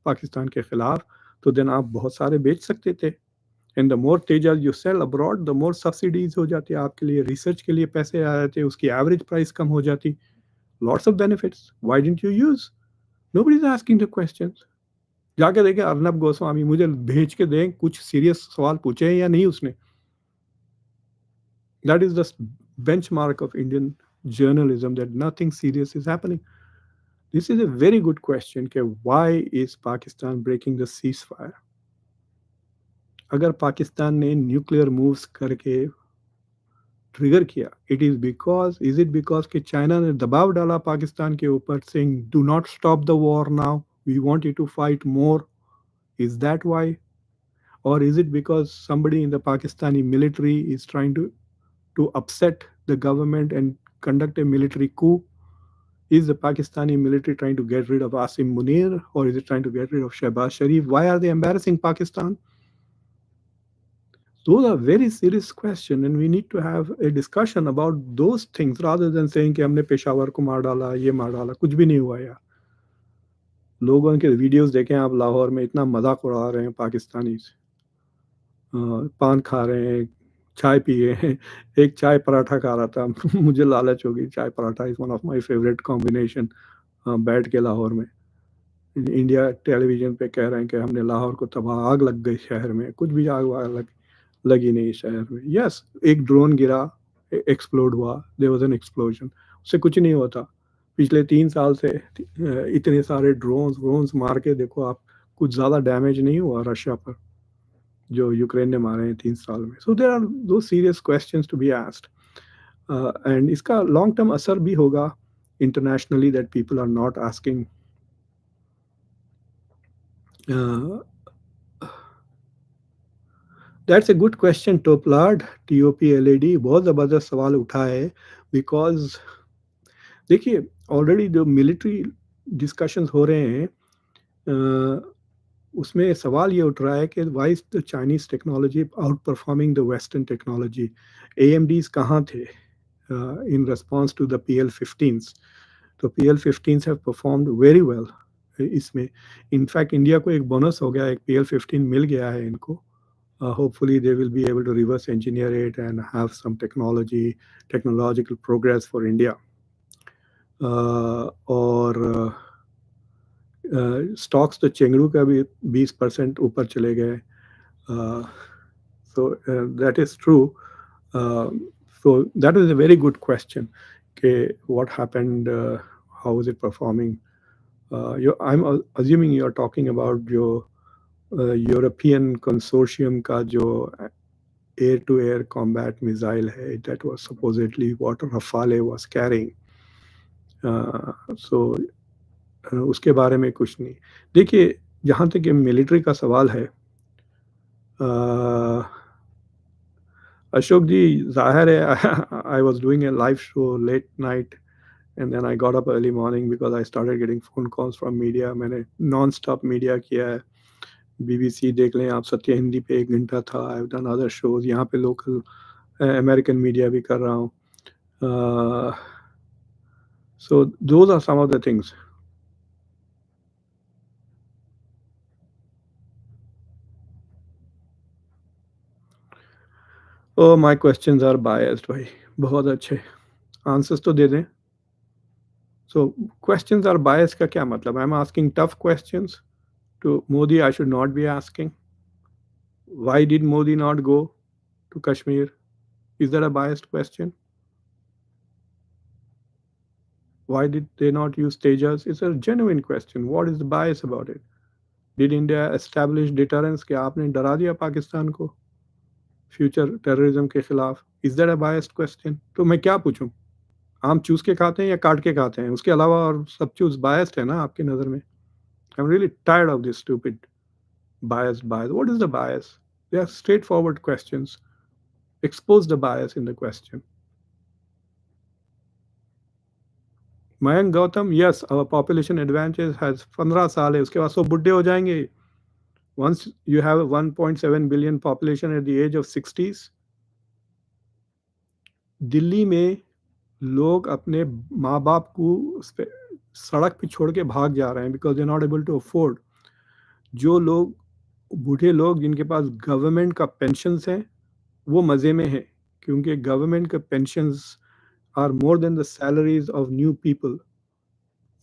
पाकिस्तान के खिलाफ, तो देन आप बहुत सारे बेच सकते थे। And the more Tejas you sell abroad, the more subsidies हो जाती, आपके लिए रिसर्च के लिए पैसे आ जाते, उसकी एवरेज प्राइस कम हो जाती, lots of benefits. Why didn't you use? Nobody is asking the questions. जाके देखें अर्नब गोस्वामी, मुझे भेज के दें कुछ सीरियस सवाल पूछे हैं या नहीं उसने। That is the benchmark of Indian journalism, that nothing serious is happening. This is a very good question कि why is Pakistan breaking the ceasefire? अगर पाकिस्तान ने न्यूक्लियर मूव्स करके ट्रिगर किया, इज इट बिकॉज कि चाइना ने दबाव डाला पाकिस्तान के ऊपर, saying do not stop the war now, we want you to fight more, is that why? Or is it because somebody in the Pakistani military is trying to upset the government and conduct a military coup? Is the Pakistani military trying to get rid of Asim Munir, or is it trying to get rid of Shehbaz Sharif? Why are they embarrassing Pakistan? Those are very serious questions, and we need to have a discussion about those things rather than saying कि हमने पेशावर को मार डाला, ये मार डाला। कुछ भी नहीं हुआ यार। लोगों के वीडियोस देखें आप, लाहौर में इतना मजाक उड़ा रहे हैं पाकिस्तानी, पान खा रहे हैं, चाय पी रहे हैं। एक चाय पराठा खा रहा था मुझे लालच हो गई। चाय paratha is one of my favourite combination. बैठ के लाहौर में इंडिया टेलीविज़न पे कह रहे हैं कि हमने लाहौर को तबाह, आग लग गई शहर में। कुछ भी आग वाग लगी नहीं शहर में। यस, एक ड्रोन गिरा, एक्सप्लोड हुआ, देयर वाज एन एक्सप्लोजन, उससे कुछ नहीं होता। पिछले 3 साल से इतने सारे ड्रोन्स मार के देखो आप, कुछ ज़्यादा डैमेज नहीं हुआ रशिया पर जो यूक्रेन ने मारे हैं 3 साल में। सो देयर आर दो serious questions to be asked, and इसका लॉन्ग टर्म असर भी होगा internationally, that people are not asking. That's a good question Toplad, TOPLAD, बहुत ज़बरदस्त सवाल उठा है। बिकॉज देखिए, ऑलरेडी जो मिलिट्री डिस्कशंस हो रहे हैं, उसमें सवाल ये उठ रहा है कि why is the Chinese technology outperforming the western technology? AMDs कहाँ थे in response to the PL-15s? तो PL-15s have performed very well इसमें। इनफैक्ट इंडिया को एक बोनस हो गया, एक PL-15 मिल गया है इनको। Hopefully they will be able to reverse engineer it and have some technological progress for India. और स्टॉक्स तो चेंगड़ू का भी 20% ऊपर चले गए। So that is true. So that is a very good question. Okay, what happened? How is it performing? I'm assuming you are talking about your European consortium का जो air-to-air combat missile है, that was supposedly what Rafale was carrying. So उसके बारे में कुछ नहीं। देखिए, जहाँ तक ये मिलिट्री का सवाल है, अशोक जी, जाहिर है I was doing a live show late night and then I got up early morning because I started getting phone calls from media. मैंने नॉन स्टॉप मीडिया किया है। BBC देख लें आप, सत्य हिंदी पे 1 घंटा था। I have done other shows, यहाँ पे लोकल अमेरिकन मीडिया भी कर रहा हूँ। So those are some of the things. Oh my questions are biased भाई, बहुत अच्छे आंसर्स तो दे दें। सो क्वेश्चंस आर बायस्ड का क्या मतलब? I am asking tough questions to Modi, I should not be asking. Why did Modi not go to Kashmir? Is that a biased question? Why did they not use Tejas? It's a genuine question. What is the bias about it? Did India establish deterrence? कि आपने डरा दिया पाकिस्तान को future terrorism के खिलाफ? Is that a biased question? तो मैं क्या पूछूं? आम चूस के खाते हैं या काट के खाते हैं? उसके अलावा और सब चूज biased है ना आपकी नज़र में? I'm really tired of this stupid bias. What is the bias? They are straightforward questions. Expose the bias in the question. Mayank Gautam, yes, our population advantage has 15 साल है, उसके बाद सब बुढ़े हो जाएंगे. Once you have a 1.7 billion population at the age of 60s, Delhi में लोग अपने माँ बाप को सड़क पे छोड़ के भाग जा रहे हैं because they not able to afford. जो लोग बूढ़े लोग जिनके पास गवर्नमेंट का पेंशन्स हैं वो मज़े में हैं क्योंकि गवर्नमेंट का pensions are more than the salaries of new people.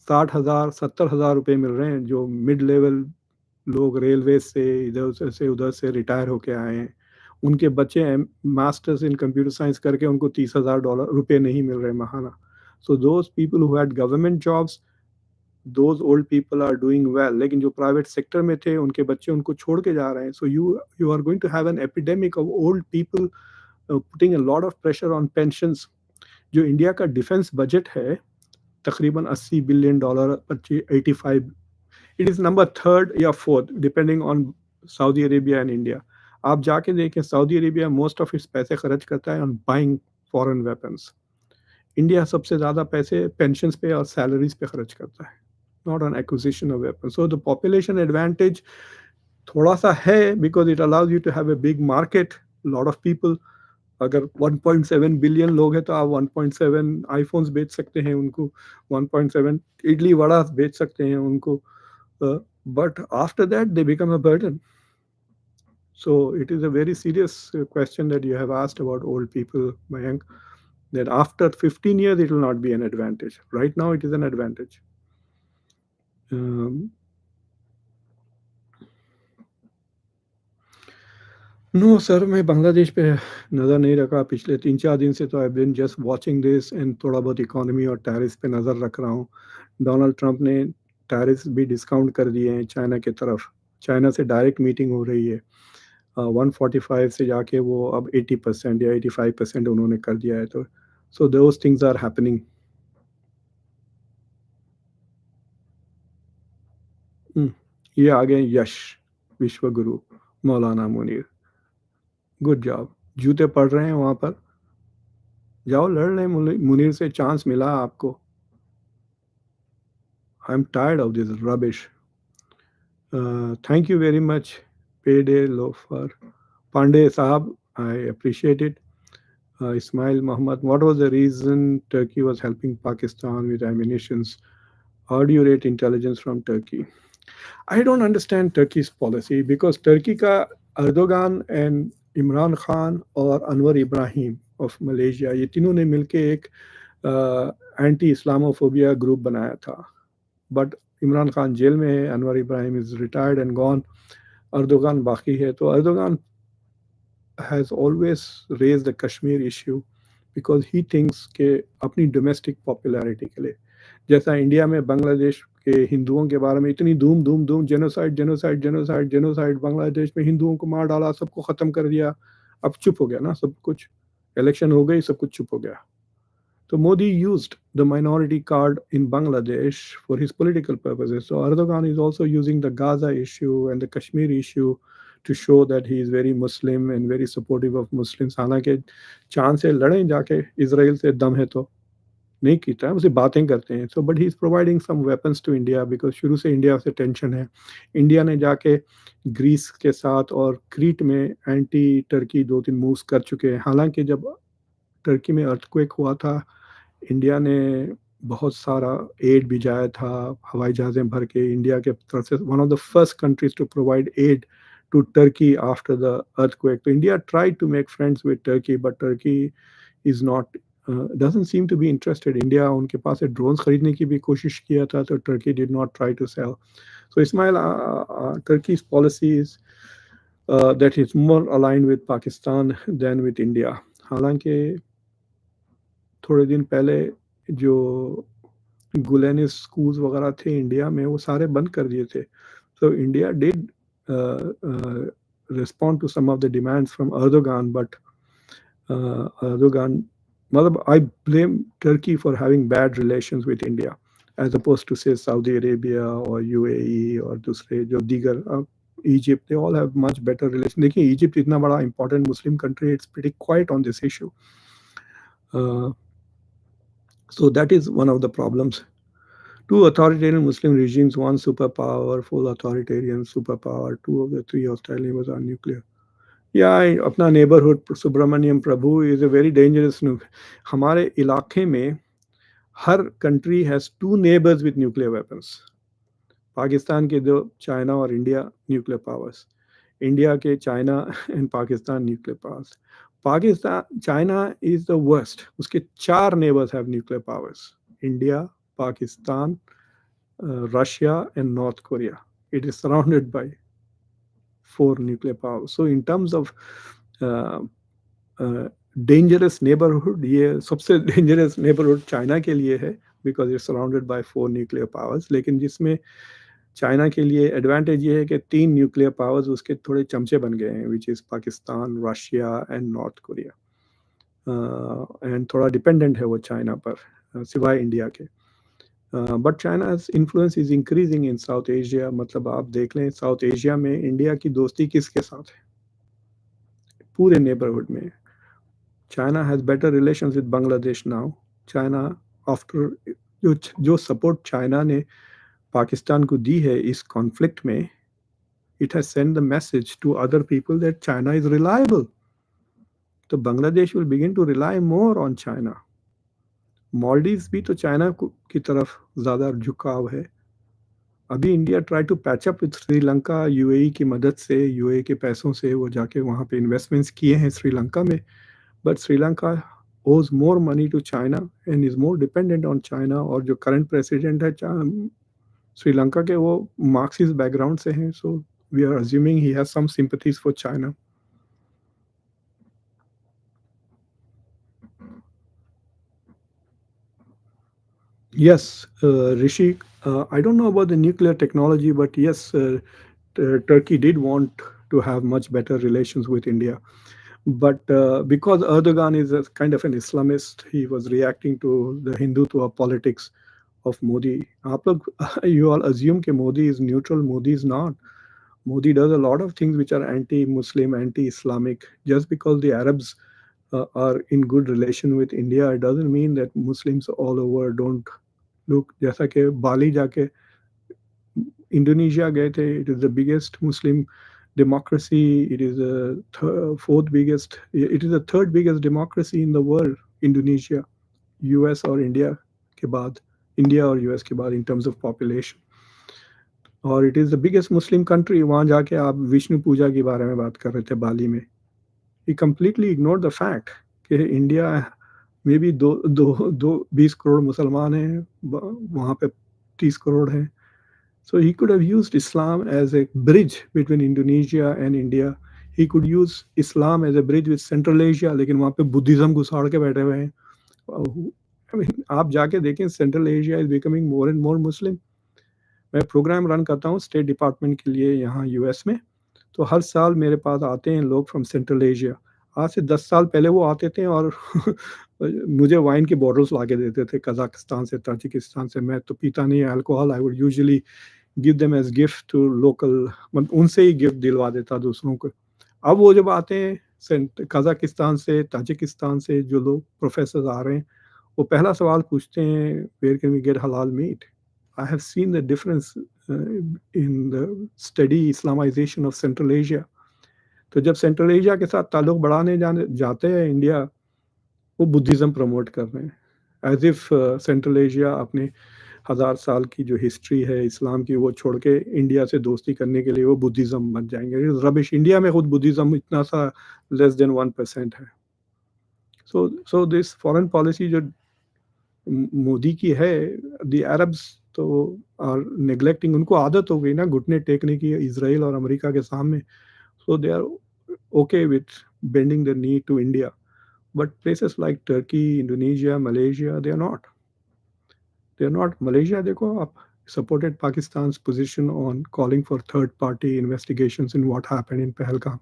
60,000 70,000 रुपये मिल रहे हैं जो मिड लेवल लोग रेलवे से उधर से रिटायर होके आए हैं, उनके बच्चे मास्टर्स इन कंप्यूटर साइंस करके उनको $30,000 नहीं मिल रहे महाना. So those people who had government jobs, those old people are doing well, लेकिन जो प्राइवेट सेक्टर में थे उनके बच्चे उनको छोड़ के जा रहे हैं. So you are going to have an epidemic of old people putting a lot of pressure on pensions. जो इंडिया का डिफेंस बजट है तकरीबन $80 billion, 85, it is number third या fourth depending on Saudi Arabia and India. आप जाके देखें, Saudi Arabia most of its पैसे खर्च करता है on buying foreign weapons. India सबसे ज़्यादा पैसे पेंशन्स पे और सैलरीज पे खर्च करता है, not on acquisition of weapon. So the population advantage थोड़ा सा है because it allows you to have a big market, lot of people. अगर 1.7 बिलियन लोग हैं तो आप 1.7 आईफोन्स बेच सकते हैं उनको, 1.7 इडली वड़ा बेच सकते हैं उनको. But after that they become a burden. So it is a very serious question that you have asked about old people, Mayank, that after 15 years it will not be an advantage. Right now it is an advantage. um, no sir, मैं बांग्लादेश पे नज़र नहीं रखा पिछले 3-4 दिन से. तो I been just watching this and थोड़ा बहुत इकोनॉमी और टैरिस पे नज़र रख रहा हूँ. डोनाल्ड ट्रंप ने टैरिस भी डिस्काउंट कर दिए हैं चाइना की तरफ. चाइना से डायरेक्ट मीटिंग हो रही है. 145 से जाके वो अब 80% या 85% उन्होंने कर दिया है. तो so those things are happening. ये आ गए यश विश्वगुरु मौलाना मुनीर. Good job. जूते पड़ रहे हैं वहाँ पर, जाओ लड़ लें. मुनीर से चांस मिला आपको. I am tired of this rubbish. Thank you very much पेडे लोफर पांडे साहब, I appreciate it. Ismail Muhammad, what was the reason Turkey was helping Pakistan with ammunitions? How do you rate intelligence from Turkey? I don't understand Turkey's policy because Turkey का Erdogan and Imran Khan और Anwar Ibrahim of Malaysia, ये तीनों ने मिलके एक anti Islamophobia group बनाया था. But Imran Khan jail में है, Anwar Ibrahim is retired and gone, Erdogan बाकी है. तो Erdogan has always raised the Kashmir issue because he thinks के अपनी डोमेस्टिक पॉपुलैरिटी के लिए, जैसा इंडिया में बांग्लादेश के हिंदुओं के बारे में इतनी धूम धूम धूम genocide genocide genocide genocide, Bangladesh में हिंदुओं को मार डाला, सबको ख़त्म कर दिया. अब चुप हो गया ना सब कुछ, इलेक्शन हो गई, सब कुछ चुप हो गया. So Modi used the minority card in Bangladesh for his political purposes. So Erdogan is also using the Gaza issue and the Kashmir issue to show that he is very Muslim and very supportive of Muslims. हालांकि चांद से लड़ें जाके Israel से दम है तो नहीं कीता है, उसे बातें करते हैं. So but he is providing some weapons to India because शुरू से इंडिया से टेंशन है. इंडिया ने जाके ग्रीस के साथ और क्रीट में एंटी टर्की 2-3 मूव्स कर चुके हैं. हालांकि जब टर्की में अर्थक्वेक हुआ था, इंडिया ने बहुत सारा एड भिजाया था, हवाई जहाज़ें भर के इंडिया के तरफ से. One of the first countries to provide aid to Turkey after the earthquake. So India tried to make friends with Turkey, but Turkey is not doesn't seem to be interested. India उनके पास से drones खरीदने की भी कोशिश किया था, तो Turkey did not try to sell. So Ismail, Turkey's policy is that is more aligned with Pakistan than with India. हालांकि थोड़े दिन पहले जो गुलेनिस स्कूल्स वगैरह थे इंडिया में, वो सारे बंद कर दिए थे. So India did respond to some of the demands from Erdogan, but Erdogan, I blame Turkey for having bad relations with India, as opposed to say Saudi Arabia or UAE or दूसरे जो दीगर Egypt, they all have much better relations. देखिए Egypt इतना बड़ा important Muslim country, it's pretty quiet on this issue. So that is one of the problems. Two authoritarian Muslim regimes, one superpower, full authoritarian superpower, two of the three hostile neighbors are nuclear. Yeah, अपना neighborhood Subramaniam Prabhu is a very dangerous. हमारे इलाके में हर country has 2 neighbors with nuclear weapons. Pakistan के 2, China और India nuclear powers. India के China and Pakistan nuclear powers. Pakistan, China is the worst. उसके 4 neighbors have nuclear powers. India, Pakistan, Russia and North Korea. it is surrounded by four nuclear powers. So in terms of uh, dangerous neighbourhood, ये सबसे dangerous neighbourhood China के लिए है, because it's surrounded by four nuclear powers. लेकिन जिसमें China के लिए advantage ये है कि तीन न्यूक्लियर पावर्स उसके थोड़े चमचे बन गए हैं, which is Pakistan, Russia and north Korea. And थोड़ा डिपेंडेंट है वो चाइना पर, सिवाय इंडिया के. But China influence is increasing in south Asia. मतलब आप देख लें, साउथ एशिया में इंडिया की दोस्ती किसके साथ है? पूरे नेबरहुड में. China has better relations with Bangladesh now. China, after जो सपोर्ट चाइना ने पाकिस्तान को दी है इस कॉन्फ्लिक्ट में, it has sent the message to other people that China is reliable. तो Bangladesh will begin to rely more on China. Maldives भी तो China की तरफ ज़्यादा झुकाव है. अभी India try to patch up with Sri Lanka, UAE की मदद से, यूएई के पैसों से वो जाके वहाँ पे इन्वेस्टमेंट्स किए हैं श्रीलंका में. But Sri Lanka owes more money to China and is more dependent on China. और जो current president है श्रीलंका के, वो मार्क्सिस्ट बैकग्राउंड से हैं. So we are assuming he has some sympathies for China. Yes, Rishi, I don't know about the nuclear technology, but yes, Turkey did want to have much better relations with India. But because Erdogan is a kind of an Islamist, he was reacting to the Hindutva politics of Modi. You all assume that Modi is neutral. Modi is not. Modi does a lot of things which are anti-Muslim, anti-Islamic. Just because the Arabs are in good relation with India, it doesn't mean that Muslims all over don't look. जैसा कि बाली जाके Indonesia गए थे, it is the biggest Muslim democracy. It is the fourth biggest. It is the third biggest democracy in the world. Indonesia, US और India के बाद, India और US के बाद in terms of population. और it is the biggest Muslim country. वहाँ जाके आप विष्णु पूजा के बारे में बात कर रहे थे बाली में. ही कम्प्लीटली इग्नोर द फैक्ट कि इंडिया में भी दो दो दो 20 करोड़ मुसलमान हैं, वहाँ पे 30 करोड़ हैं. So he could have used Islam as a bridge between Indonesia and India. He could use Islam as a bridge with Central Asia, लेकिन वहाँ पे बुद्धिज़्म घुसाड़ के बैठे हुए हैं. I mean, आप जाके देखें, central Asia is becoming more and more Muslim. मैं प्रोग्राम रन करता हूँ स्टेट डिपार्टमेंट के लिए यहाँ यूएस में. तो हर साल मेरे पास आते हैं लोग फ्रॉम सेंट्रल एशिया. आज से 10 साल पहले वो आते थे और मुझे वाइन की बॉटल्स ला के देते थे कजाकिस्तान से, ताजिकिस्तान से. मैं तो पीता नहीं है alcohol. I would usually give them as gift to local, मतलब उनसे ही गिफ्ट दिलवा देता दूसरों को. अब वो जब आते हैं कजाकिस्तान से, ताजिकिस्तान से, जो लोग प्रोफेसर आ रहे हैं, वो पहला सवाल पूछते हैं, वेयर कैन वी गेट हलाल meet. I have seen the difference in the steady Islamization of Central Asia. तो जब सेंट्रल एशिया के साथ ताल्लुक बढ़ाने जाते हैं इंडिया, वो बुद्धिज़्म प्रमोट कर रहे हैं, एज इफ सेंट्रल एशिया अपने 1000 साल की जो हिस्ट्री है इस्लाम की, वो छोड़ के इंडिया से दोस्ती करने के लिए वो बुद्धिज़्म बन जाएंगे. रबिश. इंडिया में खुद बुद्धिज़्म इतना सा लेस देन 1% है. सो दिस फॉरेन पॉलिसी जो मोदी की है, द अरब्स तो आर नेग्लेक्टिंग. उनको आदत हो गई ना घुटने टेकने की इजराइल और अमेरिका के सामने. So they are okay with bending the knee to India. But places like Turkey, Indonesia, Malaysia, they are not. Malaysia देखो आप, supported Pakistan's position on calling for third-party investigations in what happened in Pahalgam.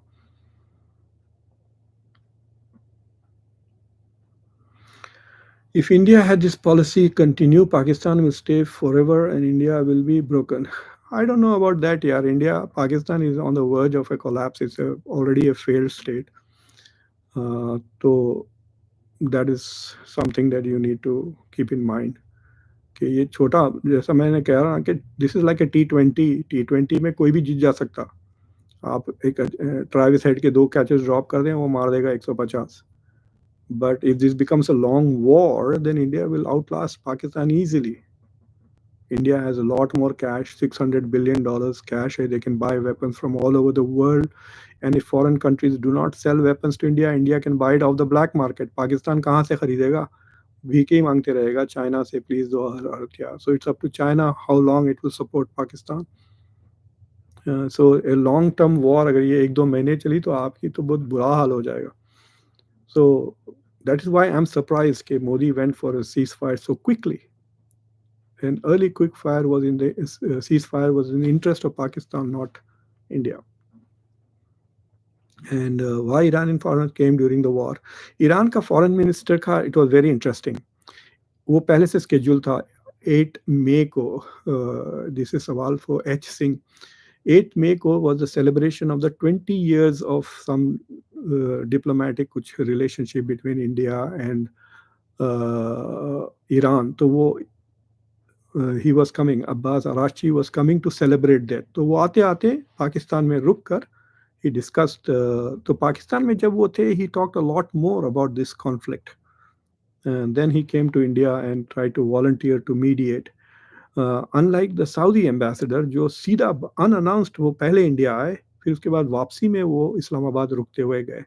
If India had this policy continue, Pakistan will stay forever and India will be broken. I don't know about that, yaar. Pakistan is on the verge of a collapse. It's already a failed state. So that is something that you need to keep in mind. कि ये छोटा, जैसा मैंने कह रहा कि this is like a T20 में कोई भी जीत जा सकता. आप एक ट्रेविस हेड के 2 कैचेस ड्रॉप कर दें, वो मार देगा 150. But if this becomes a long war, then India will outlast Pakistan easily. India has a lot more cash, $600 billion cash. They can buy weapons from all over the world. And if foreign countries do not sell weapons to India, India can buy it off the black market. Pakistan कहाँ से खरीदेगा? भीख ही मांगते रहेगा China से, please दो हथियार. So it's up to China how long it will support Pakistan. So a long term war अगर ये 1-2 महीने चली तो आपकी तो बहुत बुरा हाल हो जाएगा. So that is why I'm surprised that Modi went for a ceasefire so quickly. An early quick fire was in the ceasefire was in the interest of Pakistan, not India. And why Iranian foreign came during the war? Iran का foreign minister का it was very interesting. वो पहले से schedule था 8 मई को. This is सवाल for H Singh. 8 May को was the celebration of the 20 years of some diplomatic कुछ relationship between India and Iran. तो वो he was coming, Abbas Arachi was coming to celebrate that. तो वो आते आते पाकिस्तान में रुक कर he discussed. तो पाकिस्तान में जब वो थे he talked a lot more about this conflict. And then he came to India and tried to volunteer to mediate. Unlike the Saudi ambassador जो सीधा unannounced वो पहले इंडिया आए फिर उसके बाद वापसी में वो इस्लामाबाद रुकते हुए गए.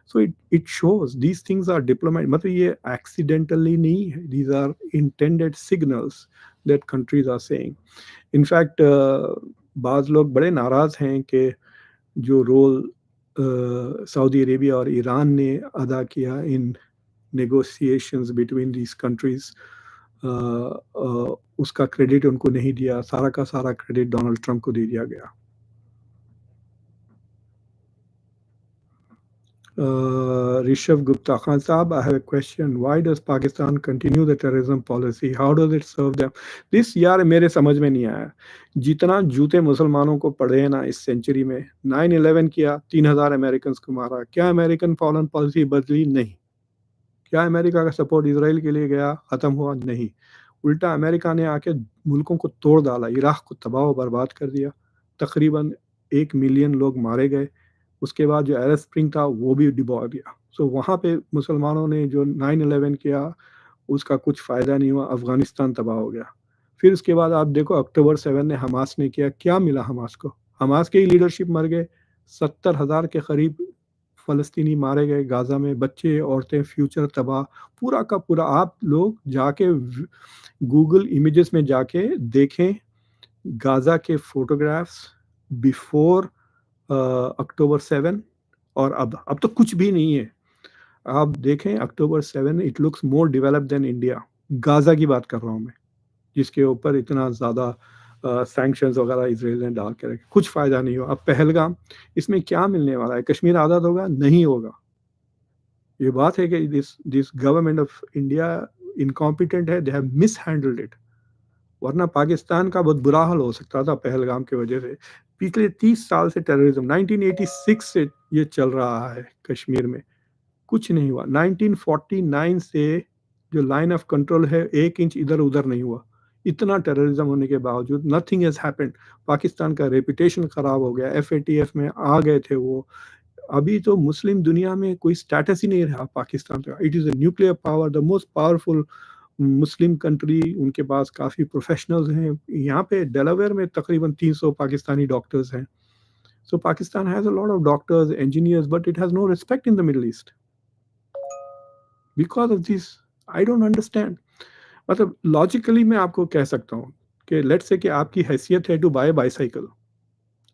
So it shows these things are diplomatic. मतलब ये accidentally नहीं है. These are intended signals that countries are saying. In fact, बाज़ लोग बड़े नाराज़ हैं कि जो रोल सऊदी अरेबिया और ईरान ने अदा किया in negotiations between these countries, उसका क्रेडिट उनको नहीं दिया. सारा का सारा क्रेडिट डोनाल्ड ट्रंप को दे दिया गया. Rishabh Gupta, Khan Saab, I have a question. Why does Pakistan continue the terrorism policy? How does it serve them? This यार मेरे समझ में नहीं आया. जितना जूते मुसलमानों को पड़े हैं ना इस सेंचुरी में, 9/11 किया, 3,000 अमेरिकन को मारा. क्या अमेरिकन फॉरेन पॉलिसी बदली? नहीं. क्या अमेरिका का सपोर्ट इसराइल के लिए गया, खत्म हुआ? नहीं. उल्टा अमेरिका ने आके मुल्कों को तोड़ डाला, इराक को तबाह बर्बाद कर दिया. तकरीबन 1 मिलियन लोग मारे गए. उसके बाद जो अरब स्प्रिंग था वो भी डुबा गया. सो वहाँ पे मुसलमानों ने जो 9/11 किया उसका कुछ फ़ायदा नहीं हुआ. अफ़गानिस्तान तबाह हो गया. फिर उसके बाद आप देखो अक्टूबर 7 ने हमास ने किया. क्या मिला हमास को? हमास के ही लीडरशिप मर गए. 70,000 के करीब फ़लस्तीनी मारे गए गाज़ा में. बच्चे, औरतें, फ्यूचर तबाह. पूरा का पूरा आप लोग जाके गूगल इमेजेस में जाके देखें गाज़ा के फ़ोटोग्राफ्स बिफ़ोर अक्टूबर 7 और अब तो कुछ भी नहीं है. आप देखें October 7 it looks more developed than India. Gaza की बात कर रहा हूँ मैं, जिसके ऊपर इतना ज़्यादा सैंक्शंस वगैरह इजराइल ने डाल के रखे. कुछ फ़ायदा नहीं हुआ. अब पहलगाम, इसमें क्या मिलने वाला है? कश्मीर आज़ाद होगा? नहीं होगा. ये बात है कि this government of India incompetent है. They have mishandled it. वरना पाकिस्तान का बहुत बुरा हाल हो सकता था पहलगाम की वजह से. पिछले 30 साल से टेररिज्म, 1986 से ये चल रहा है कश्मीर में. कुछ नहीं हुआ. 1949 से जो लाइन ऑफ कंट्रोल है 1 इंच इधर उधर नहीं हुआ. इतना टेररिज्म होने के बावजूद नथिंग हैज हैपेंड. पाकिस्तान का रेपुटेशन खराब हो गया. FATF में आ गए थे वो. अभी तो मुस्लिम दुनिया में कोई स्टेटस ही नहीं रहा पाकिस्तान का. It is a nuclear power, the most powerful Muslim country. उनके पास काफ़ी प्रोफेशनल्स हैं. यहाँ पे डेलावेयर में तकरीबन 300 पाकिस्तानी डॉक्टर्स हैं. So Pakistan has a lot of doctors, engineers, but it has no respect in the middle east because of this. I don't understand. मतलब logically मैं आपको कह सकता हूँ कि लेट्स से कि आपकी हैसियत है टू बाय बाईसाइकिल.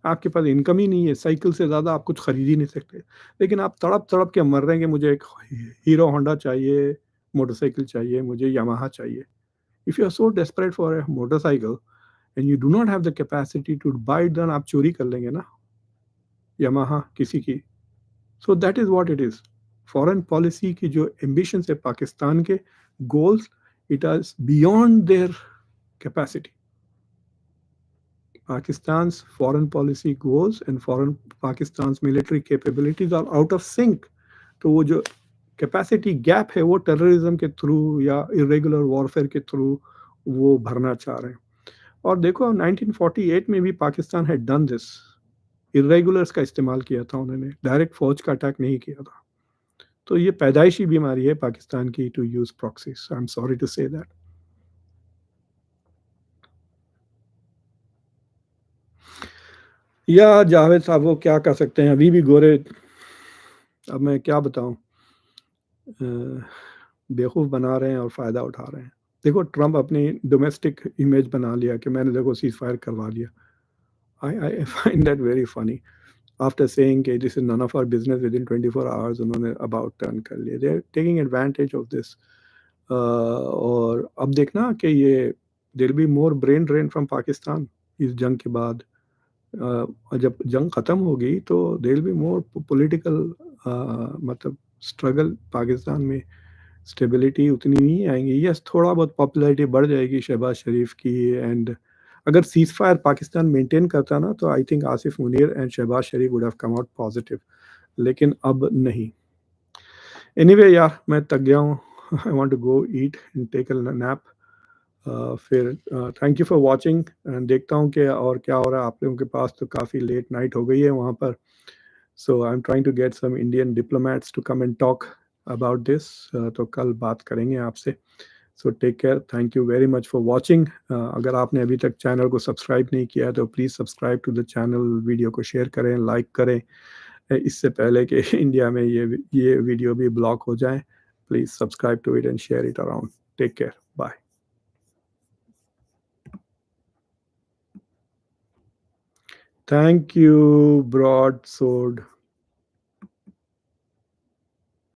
आपके पास इनकम ही नहीं है. साइकिल से ज़्यादा आप कुछ खरीद ही नहीं सकते. लेकिन आप तड़प तड़प के मर रहे हैं कि मुझे एक हीरो होंडा चाहिए, मोटरसाइकिल चाहिए, मुझे यामाहा चाहिए. If you are so desperate for a motorcycle and you do not have the capacity to buy it, then आप चोरी कर लेंगे ना यामाहा किसी की. So that is what it is. Foreign policy की जो एम्बिशन है पाकिस्तान के goals, it is beyond their capacity. Pakistan's foreign policy goals and foreign Pakistan's military capabilities are out of sync. तो वो जो कैपेसिटी गैप है वो टेररिज्म के थ्रू या इरेगुलर वॉरफेयर के थ्रू वो भरना चाह रहे हैं. और देखो 1948 में भी Pakistan had done this. Irregulars का इस्तेमाल किया था उन्होंने. डायरेक्ट फौज का अटैक नहीं किया था. तो ये पैदाइशी बीमारी है पाकिस्तान की to use proxies. I am sorry to say that. या जावेद साहब वो क्या कर सकते हैं, अभी भी गोरे. अब मैं क्या बताऊं, बेवकूफ़ बना रहे हैं और फ़ायदा उठा रहे हैं. देखो ट्रंप अपनी डोमेस्टिक इमेज बना लिया कि मैंने देखो सीज़ फायर करवा लिया. I find that very funny. After saying कि this is none of our business, within 24 hours उन्होंने about turn कर लिया. They're taking advantage of this. और अब देखना कि ये there'll be more brain drain from Pakistan इस जंग के बाद. और जब जंग ख़त्म होगी तो देयर बी मोर पॉलिटिकल मतलब स्ट्रगल पाकिस्तान में. स्टेबिलिटी उतनी नहीं आएंगी. यस, थोड़ा बहुत पॉपुलैरिटी बढ़ जाएगी शहबाज शरीफ की. एंड अगर सीज फायर पाकिस्तान मेंटेन करता ना तो I think Asif Munir and Shahbaz Sharif would have come out positive. लेकिन अब नहीं. एनीवे यार, मैं थक गया हूँ. I want to go eat and take a nap. फिर थैंक यू फॉर वॉचिंग. देखता हूँ कि और क्या हो रहा है आप लोगों के पास. तो काफ़ी लेट नाइट हो गई है वहाँ पर. So I am trying to get some Indian diplomats to come and talk about this. तो कल बात करेंगे आपसे. So take care. Thank you very much for watching. अगर आपने अभी तक चैनल को सब्सक्राइब नहीं किया है तो please subscribe to the channel. Video को शेयर करें, लाइक करें. इससे पहले कि इंडिया में ये वीडियो भी ब्लॉक हो जाए. Please subscribe to it and share it around. Take care. Bye. Thank you, Broadsword.